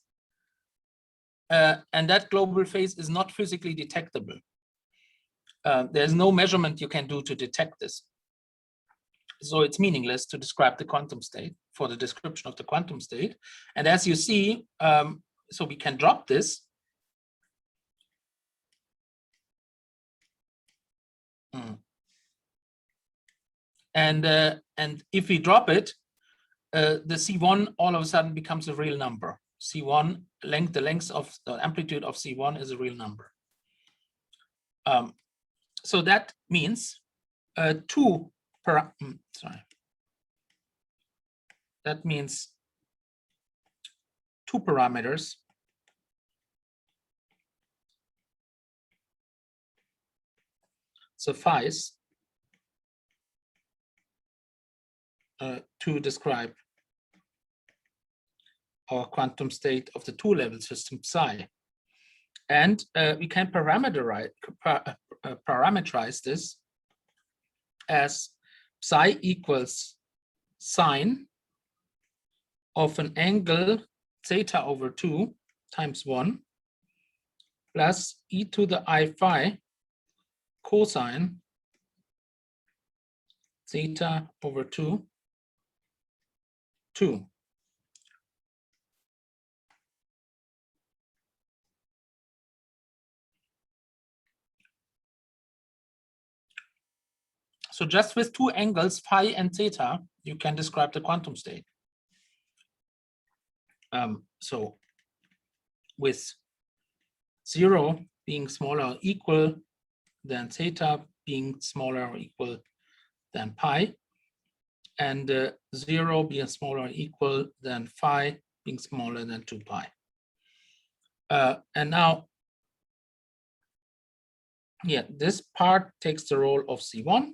and that global phase is not physically detectable. There's no measurement you can do to detect this. So it's meaningless to describe the quantum state for the description of the quantum state. And as you see, so we can drop this. And if we drop it, the C1 all of a sudden becomes a real number. C1 length, the length of the amplitude of C1 is a real number. So that means that that means 2 parameters suffice to describe our quantum state of the 2-level system psi. And we can parameterize this as psi equals sine of an angle theta over 2 times 1 plus e to the I phi cosine theta over 2, 2. So just with 2 angles, phi and theta, you can describe the quantum state. So with 0 being smaller or equal than theta, being smaller or equal than pi, and 0 being smaller or equal than phi, being smaller than 2 pi. And now, yeah, this part takes the role of C1,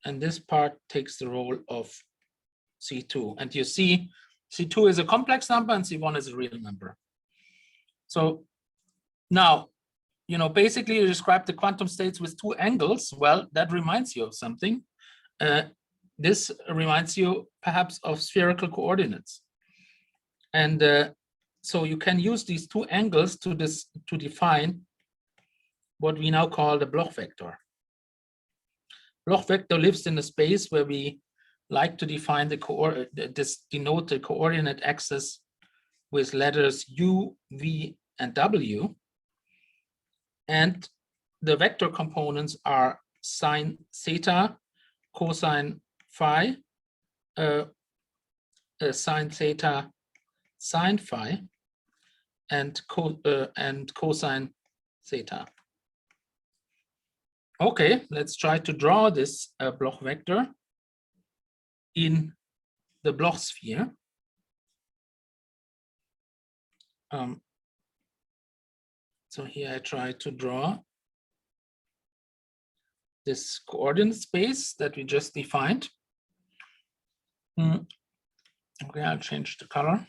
and this part takes the role of C2. And you see, C2 is a complex number and C1 is a real number. So now, basically you describe the quantum states with 2 angles. Well, that reminds you of something. This reminds you perhaps of spherical coordinates. And so you can use these 2 angles to define what we now call the Bloch vector. Bloch vector lives in a space where we like to define denote the coordinate axis with letters U, V, and W. And the vector components are sine theta, cosine phi, sine theta, sine phi, and cosine theta. Okay, let's try to draw this Bloch vector in the Bloch sphere. So here I try to draw this coordinate space that we just defined. Okay, I'll change the color.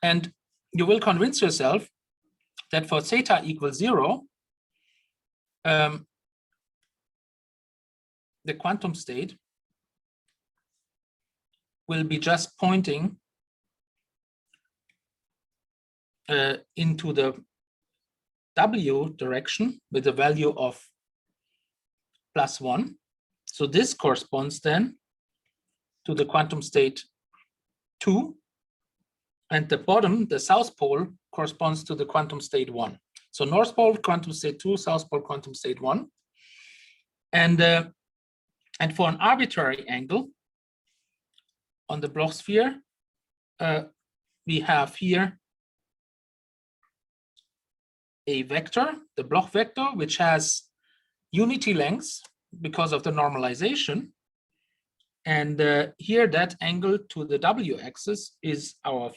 And you will convince yourself that for theta equals 0, the quantum state will be just pointing into the W direction with a value of +1. So this corresponds then to the quantum state 2. And the bottom, the south pole, corresponds to the quantum state 1. So north pole, quantum state 2, south pole, quantum state 1. And for an arbitrary angle on the Bloch sphere, we have here a vector, the Bloch vector, which has unity lengths because of the normalization. And here that angle to the W axis is our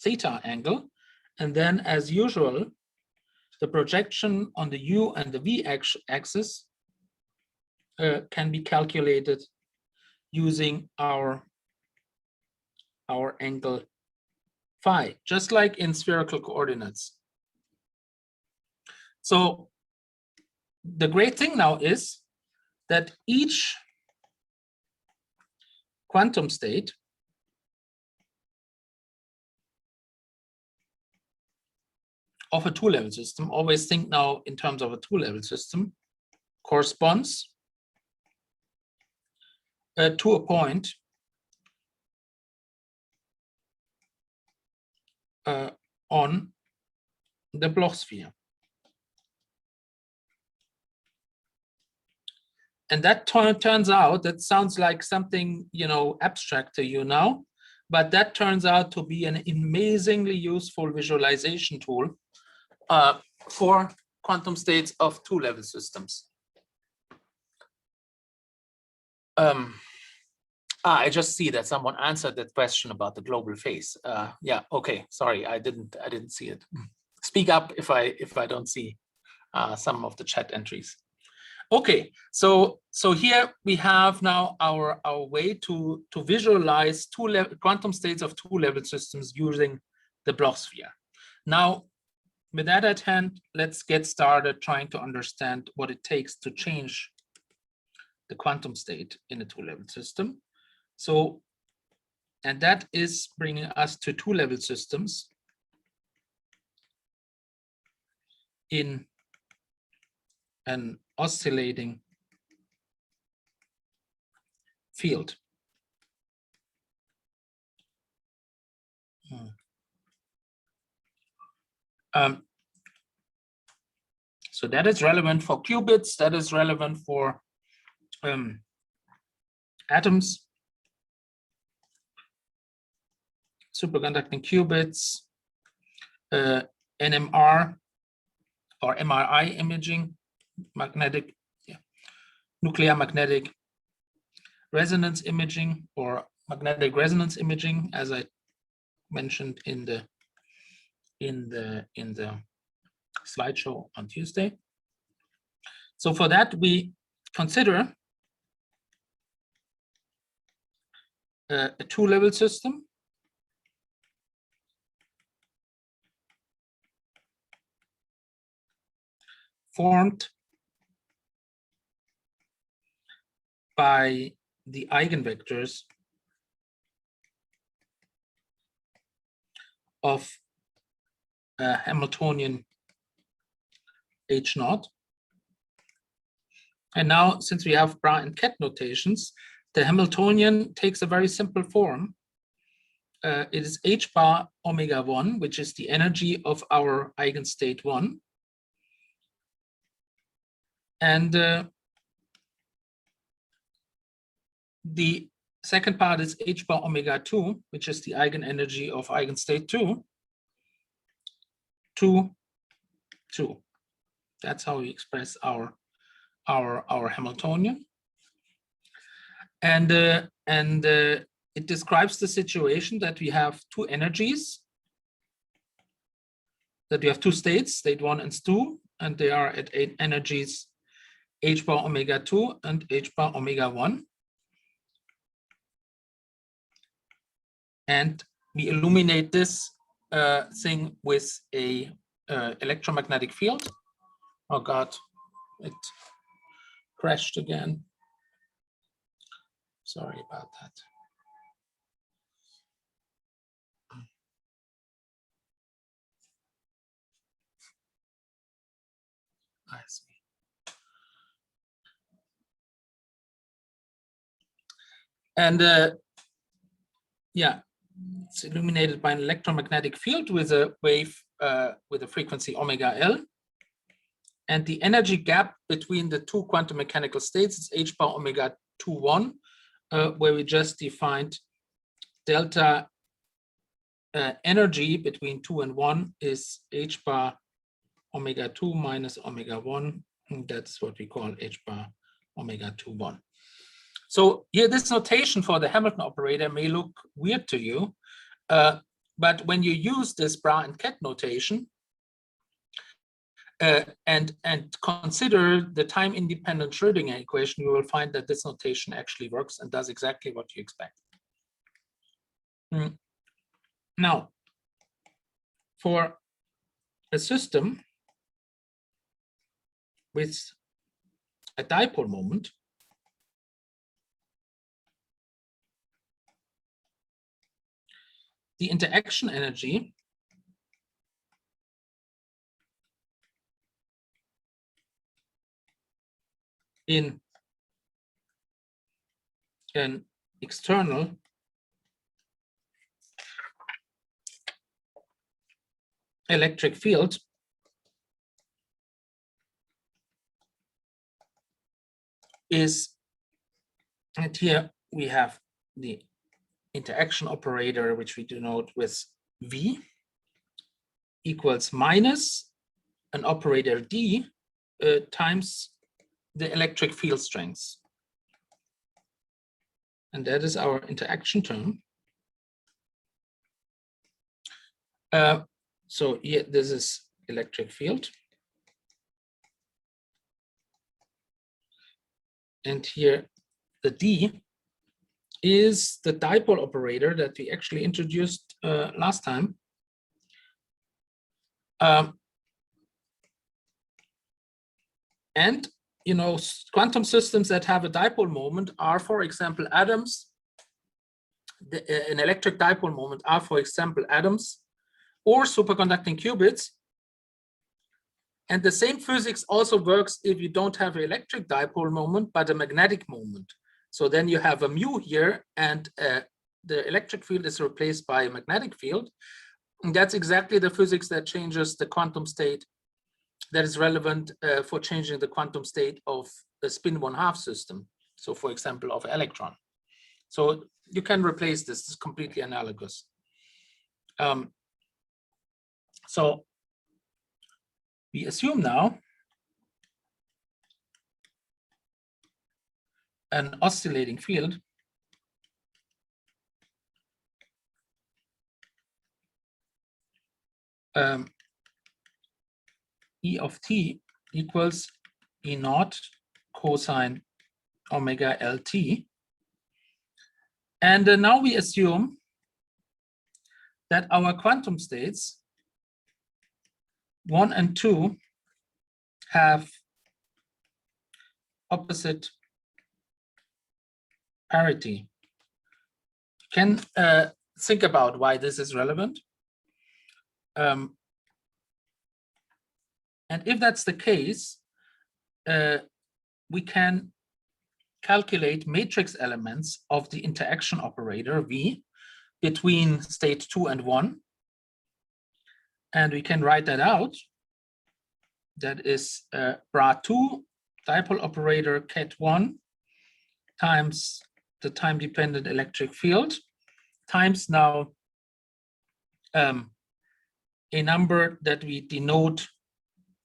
theta angle. And then as usual, the projection on the U and the V axis can be calculated using our angle phi, just like in spherical coordinates. So the great thing now is that each quantum state of a 2-level system, always think now in terms of a 2-level system, corresponds to a point on the Bloch sphere. And that turns out, that sounds like something, abstract to you now, but that turns out to be an amazingly useful visualization tool for quantum states of 2-level systems. I just see that someone answered that question about the global phase. Yeah, okay, sorry, I didn't see it. Speak up if I don't see some of the chat entries. Okay, so here we have now our way to visualize quantum states of two-level systems using the Bloch sphere. Now, with that at hand, let's get started trying to understand what it takes to change the quantum state in a two-level system. So, and that is bringing us to two-level systems in an oscillating field. So that is relevant for qubits, that is relevant for atoms, superconducting qubits, NMR or MRI imaging, nuclear magnetic resonance imaging or magnetic resonance imaging, as I mentioned in the slideshow on Tuesday. So for that, we consider a two-level system formed by the eigenvectors of a Hamiltonian H0. And now, since we have bra and ket notations, the Hamiltonian takes a very simple form. It is h bar omega 1, which is the energy of our eigenstate 1. And the second part is h bar omega 2, which is the eigenenergy of eigenstate 2, 2, 2. That's how we express our Hamiltonian. And it describes the situation that we have two energies, that we have two states, state 1 and 2, and they are at energies h bar omega 2 and h bar omega 1. And we illuminate this thing with a electromagnetic field. Oh God, it crashed again. Sorry about that. I see. And yeah, it's illuminated by an electromagnetic field with a wave with a frequency omega L. And the energy gap between the two quantum mechanical states is h bar omega 2, 1, where we just defined delta energy between 2 and 1 is h bar omega 2 minus omega 1. And that's what we call h bar omega 2, 1. So here, this notation for the Hamilton operator may look weird to you, but when you use this bra and ket notation and consider the time-independent Schrödinger equation, you will find that this notation actually works and does exactly what you expect. Now, for a system with a dipole moment, the interaction energy in an external electric field is, and here we have the interaction operator, which we denote with V, equals minus an operator D times the electric field strength. And that is our interaction term. So here, this is electric field. And here, the D is the dipole operator that we actually introduced last time. And you know, quantum systems that have a dipole moment are, for example, atoms. An electric dipole moment are, for example, atoms or superconducting qubits. And the same physics also works if you don't have an electric dipole moment, but a magnetic moment. So then you have a mu here, and the electric field is replaced by a magnetic field. And that's exactly the physics that changes the quantum state that is relevant for changing the quantum state of the spin 1/2 system. So for example, of electron. So you can replace this. It's completely analogous. So we assume now an oscillating field E of t equals E naught cosine omega LT. And now we assume that our quantum states 1 and 2 have opposite parity. You can think about why this is relevant. And if that's the case, we can calculate matrix elements of the interaction operator V between state 2 and 1. And we can write that out. That is Bra2 dipole operator Ket1 times the time-dependent electric field times now a number that we denote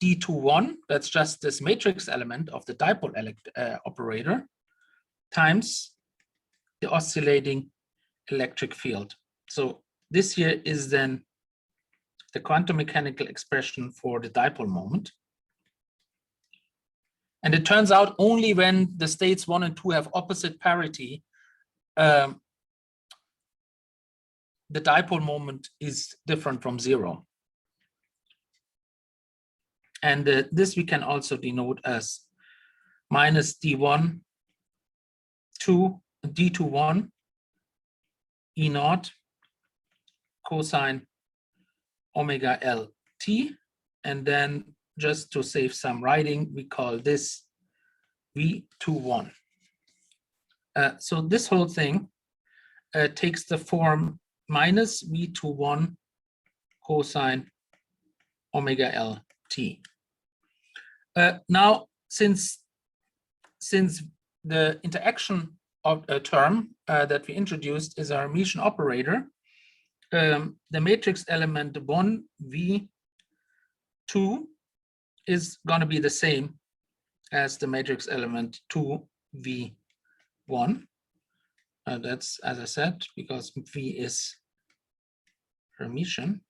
D21, that's just this matrix element of the dipole operator, times the oscillating electric field. So this here is then the quantum mechanical expression for the dipole moment. And it turns out only when the states 1 and 2 have opposite parity, the dipole moment is different from 0. And this we can also denote as minus D1, 2, D21, E naught cosine omega LT. And then just to save some writing, we call this V21. So this whole thing takes the form minus V21 cosine omega LT. Now, since the interaction of a term that we introduced is a Hermitian operator, the matrix element 1V2 is going to be the same as the matrix element 2V1. That's, as I said, because V is Hermitian.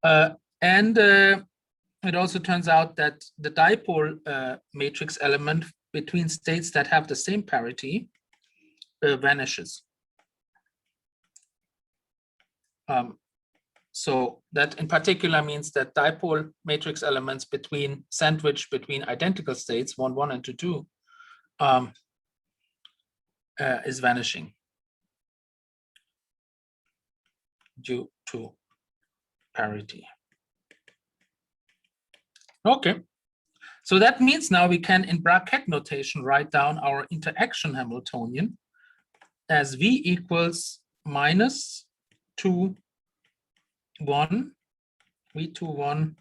And it also turns out that the dipole matrix element between states that have the same parity vanishes. So that in particular means that dipole matrix elements sandwiched between identical states, 1, 1, and 2, 2, is vanishing due to parity. Okay, so that means now we can, in bracket notation, write down our interaction Hamiltonian as V equals minus 2, 1, V21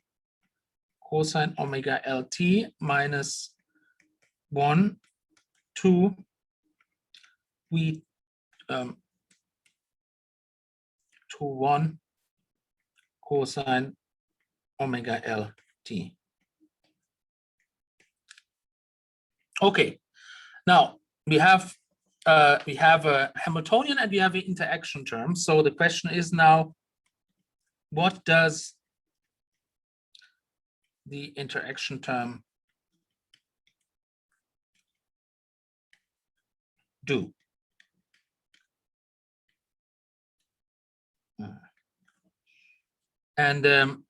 cosine omega LT minus 1, 2, V21 cosine omega LT. Okay, now we have a Hamiltonian and we have an interaction term. So the question is now, what does the interaction term do? And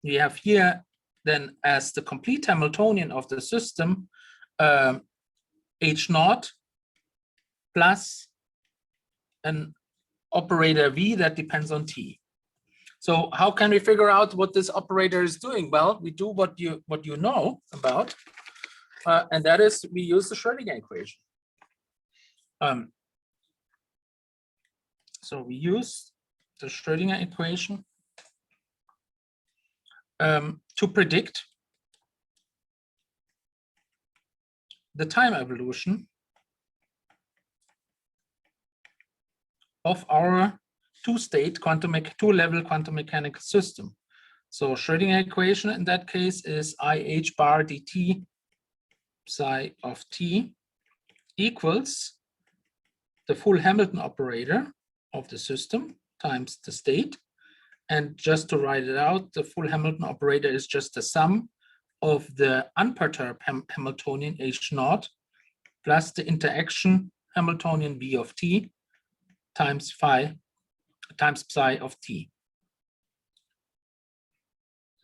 we have here then as the complete Hamiltonian of the system, H0 plus an operator V that depends on T. So how can we figure out what this operator is doing? Well, we do what you know about, and that is we use the Schrödinger equation. So we use the Schrödinger equation to predict the time evolution of our two-level quantum mechanical system. So Schrödinger equation in that case is IH bar dt psi of t equals the full Hamilton operator of the system times the state. And just to write it out, the full Hamilton operator is just the sum of the unperturbed Hamiltonian H0 plus the interaction Hamiltonian V of t times psi of t.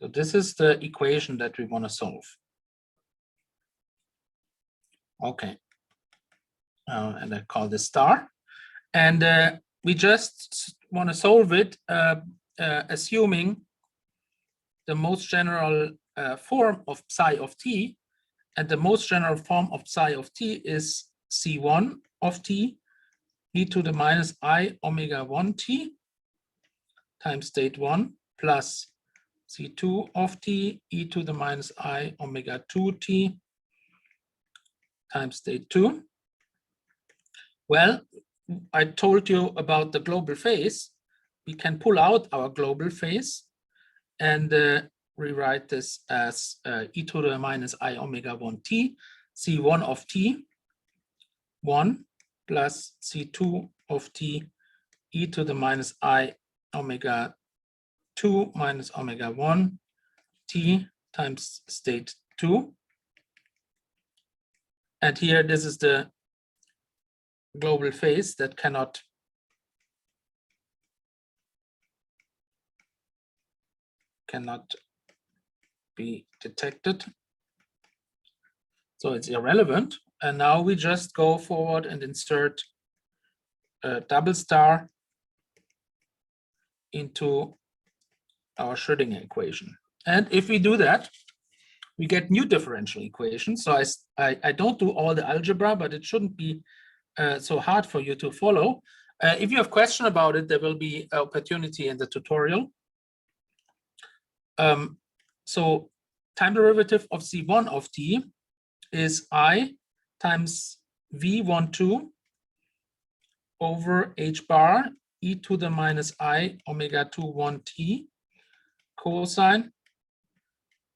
So this is the equation that we want to solve. Okay, and I call this star. And we just want to solve it assuming the most general form of psi of t, and the most general form of psi of t is C1 of t e to the minus I omega 1 t times state 1 plus C2 of t e to the minus I omega 2 t times state 2. Well, I told you about the global phase. We can pull out our global phase and rewrite this as e to the minus I omega 1 t, C1 of t 1 plus C2 of t e to the minus I omega 2 minus omega 1 t times state 2. And here, this is the global phase that cannot be detected. So it's irrelevant. And now we just go forward and insert a double star into our Schrödinger equation. And if we do that, we get new differential equations. So I don't do all the algebra, but it shouldn't be so hard for you to follow. If you have question about it, there will be opportunity in the tutorial. So time derivative of C1 of t is I times V12 over H bar e to the minus I omega 2 1 t cosine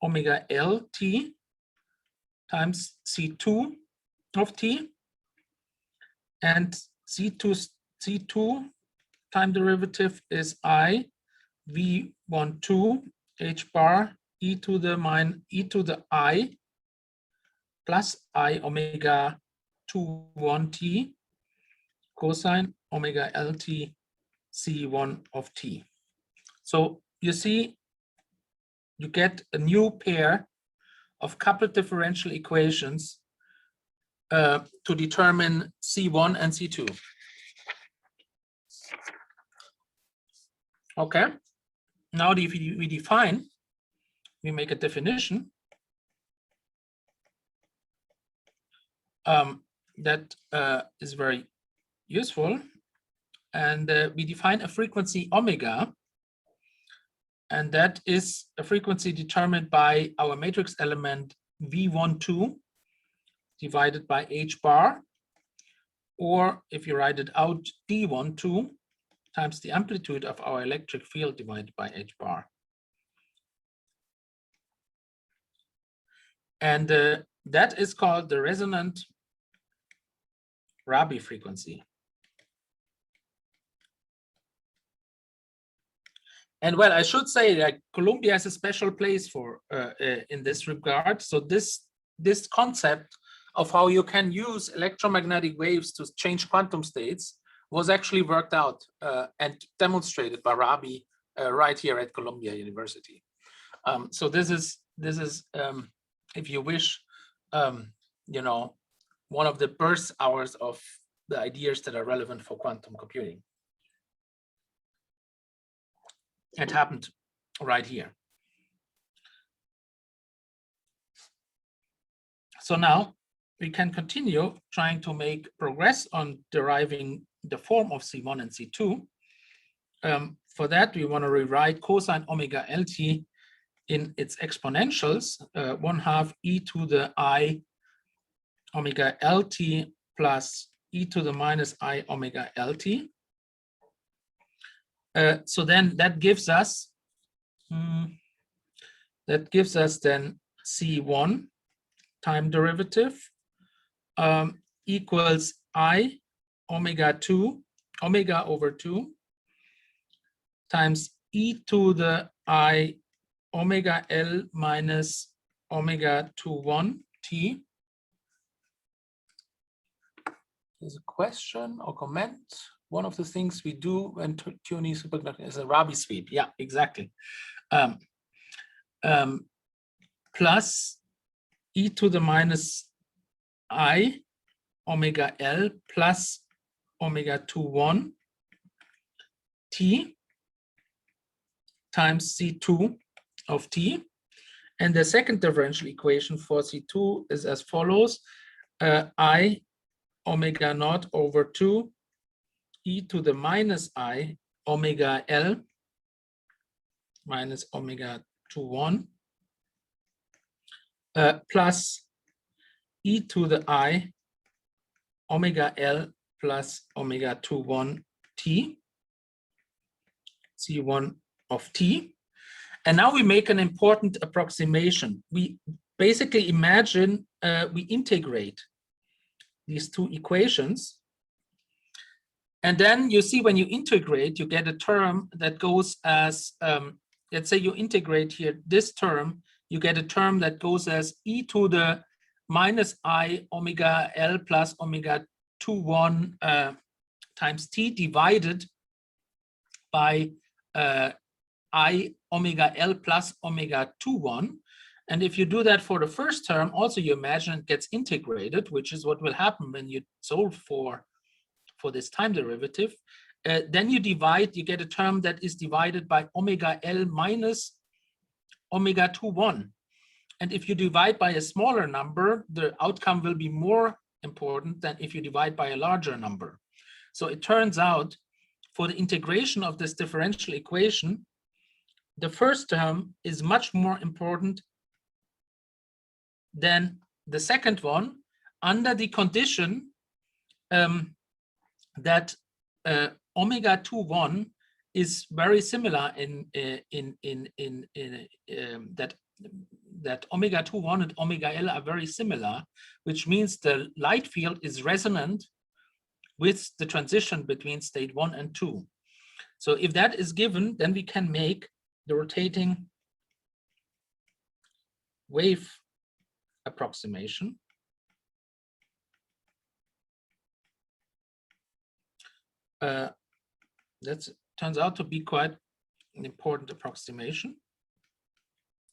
omega L t times C2 of t, and C2 time derivative is I V12 H bar e to the I plus I omega 2 1 t cosine omega LT C1 of t. So you see, you get a new pair of coupled differential equations to determine C1 and C2. Okay, now we define, we make a definition that is very useful. And we define a frequency omega, and that is a frequency determined by our matrix element V12 divided by H bar, or if you write it out, D12 times the amplitude of our electric field divided by H bar. And that is called the resonant Rabi frequency. And well, I should say that Columbia is a special place for in this regard. So this concept of how you can use electromagnetic waves to change quantum states was actually worked out and demonstrated by Rabi right here at Columbia University. So this is if you wish, you know, one of the birth hours of the ideas that are relevant for quantum computing. It happened right here. So now we can continue trying to make progress on deriving the form of C1 and C2. For that, we want to rewrite cosine omega LT in its exponentials, 1/2 e to the I omega LT plus e to the minus I omega LT. So then that gives us then C1 time derivative equals I omega over 2 times e to the I omega L minus omega 2 t. There's a question or comment. One of the things we do when tuning superconducting is a Rabi sweep. Yeah, exactly. Plus e to the minus I omega L plus omega 2 t times C2 of t. And the second differential equation for C2 is as follows. I omega naught over 2 e to the minus I omega L minus omega 2 plus e to the I omega L plus omega 2 t C1 of t. And now we make an important approximation. We basically imagine we integrate these two equations. And then you see when you integrate, you get a term that goes as, let's say you integrate here this term, you get a term that goes as e to the minus I omega L plus omega 2 times t divided by I omega L plus omega 2 And if you do that for the first term, also you imagine it gets integrated, which is what will happen when you solve for this time derivative. Then you divide, you get a term that is divided by omega L minus omega 2 And if you divide by a smaller number, the outcome will be more important than if you divide by a larger number. So it turns out for the integration of this differential equation, the first term is much more important than the second one under the condition that omega 2 is very similar that omega 2 and omega L are very similar, which means the light field is resonant with the transition between state 1 and 2. So if that is given, then we can make the rotating wave approximation. That turns out to be quite an important approximation,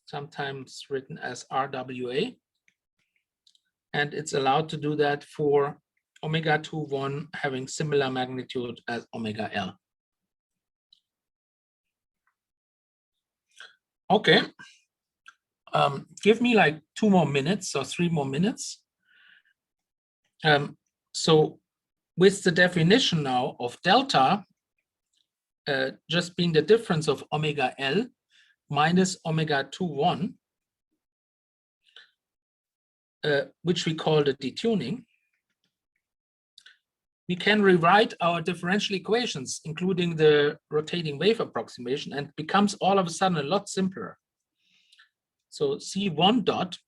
sometimes written as RWA. And it's allowed to do that for omega 2 having similar magnitude as omega L. Okay, give me like 2 more minutes or 3 more minutes. So with the definition now of delta just being the difference of omega L minus omega 2 which we call the detuning, we can rewrite our differential equations, including the rotating wave approximation, and it becomes all of a sudden a lot simpler. So C1 dot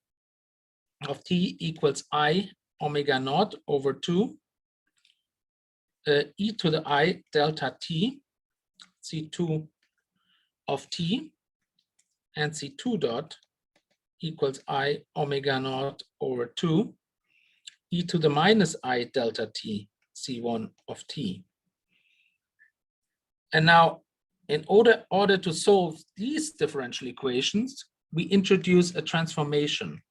of t equals I omega naught over 2 e to the I delta t, C2 of t, and C2 dot equals I omega naught over 2, e to the minus I delta t, C1 of t. And now, in order to solve these differential equations, we introduce a transformation.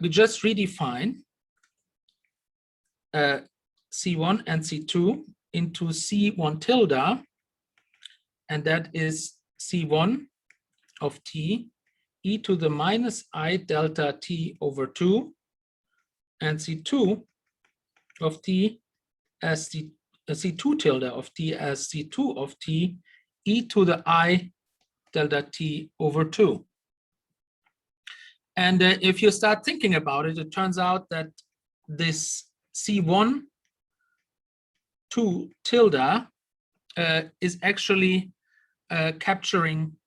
We just redefine C1 and C2 into C1 tilde, and that is C1 of t, e to the minus I delta t over 2, and C2 of t as C2 tilde of t as C2 of t, e to the I delta t over 2. And if you start thinking about it, it turns out that this C1 2 tilde is actually capturing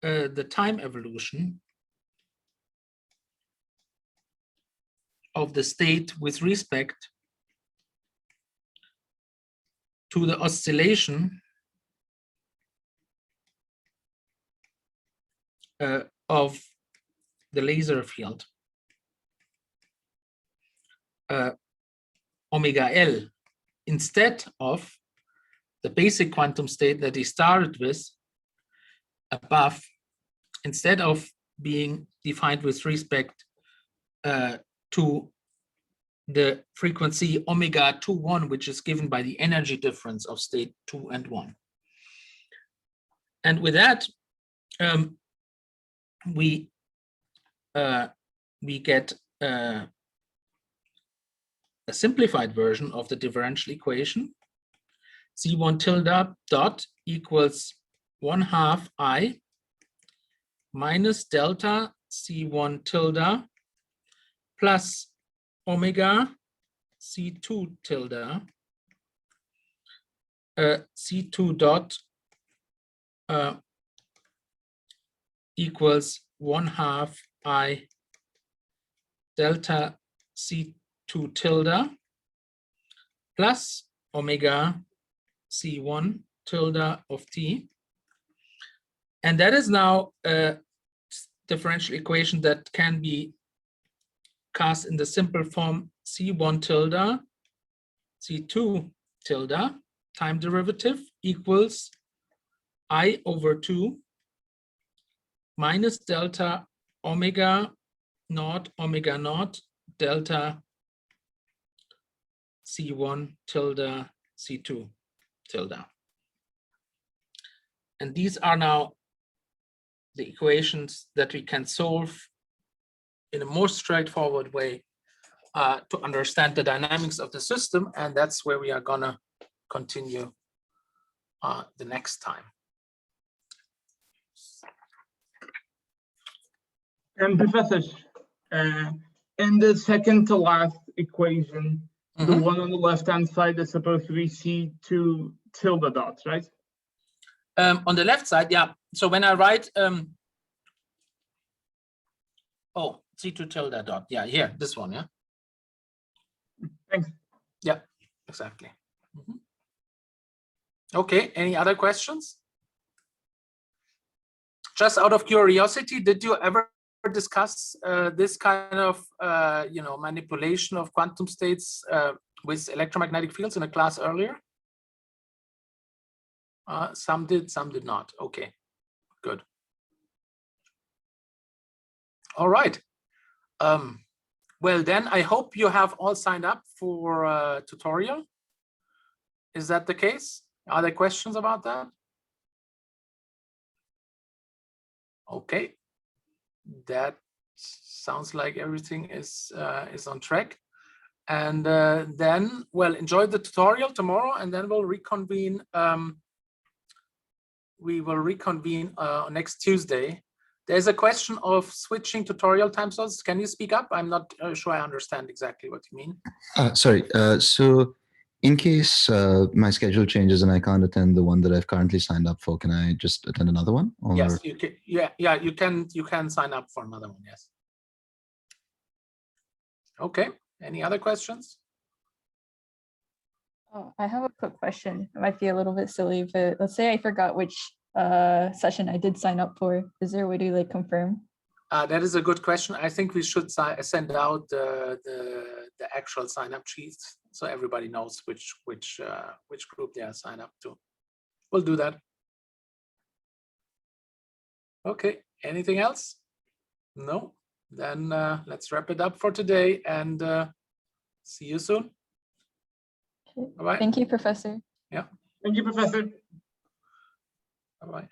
the time evolution of the state with respect to the oscillation of the laser field omega L, instead of the basic quantum state that he started with above, instead of being defined with respect to the frequency omega 2,1, which is given by the energy difference of state 2 and 1. And with that, we get a simplified version of the differential equation. C1 tilde dot equals 1/2 I minus delta C1 tilde plus omega C2 tilde C2 dot equals 1/2 I delta C2 tilde plus omega C1 tilde of t. And that is now a differential equation that can be cast in the simple form C1 tilde, C2 tilde, time derivative equals I over 2 minus delta omega naught delta C1 tilde C2 tilde. And these are now the equations that we can solve in a more straightforward way to understand the dynamics of the system. And that's where we are gonna continue the next time. And Professor, in the second to last equation, the one on the left-hand side is supposed to be C2 tilde dots, right? On the left side, yeah. So when I write, C2 tilde dot, yeah, here, this one, yeah. Thanks. Yeah, exactly. Okay, any other questions? Just out of curiosity, did you ever discuss this kind of manipulation of quantum states with electromagnetic fields in a class earlier? Some did, some did not. Okay, good. All right. Well, then I hope you have all signed up for a tutorial. Is that the case? Are there questions about that? Okay, that sounds like everything is on track. And then, well, enjoy the tutorial tomorrow, and then we'll reconvene. We will reconvene next Tuesday. There's a question of switching tutorial time slots. Can you speak up? I'm not sure I understand exactly what you mean. Sorry. So in case my schedule changes and I can't attend the one that I've currently signed up for, can I just attend another one? Or... Yes, you can. Yeah, you can sign up for another one. Yes. Okay, any other questions? Oh, I have a quick question. It might be a little bit silly, but let's say I forgot which session I did sign up for. Is there a way to like confirm? That is a good question. I think we should send out the actual sign-up sheets so everybody knows which group they are signed up to. We'll do that. Okay, anything else? No? Then let's wrap it up for today and see you soon. Okay. Bye-bye. Thank you, Professor. Thank you, Professor. Bye-bye.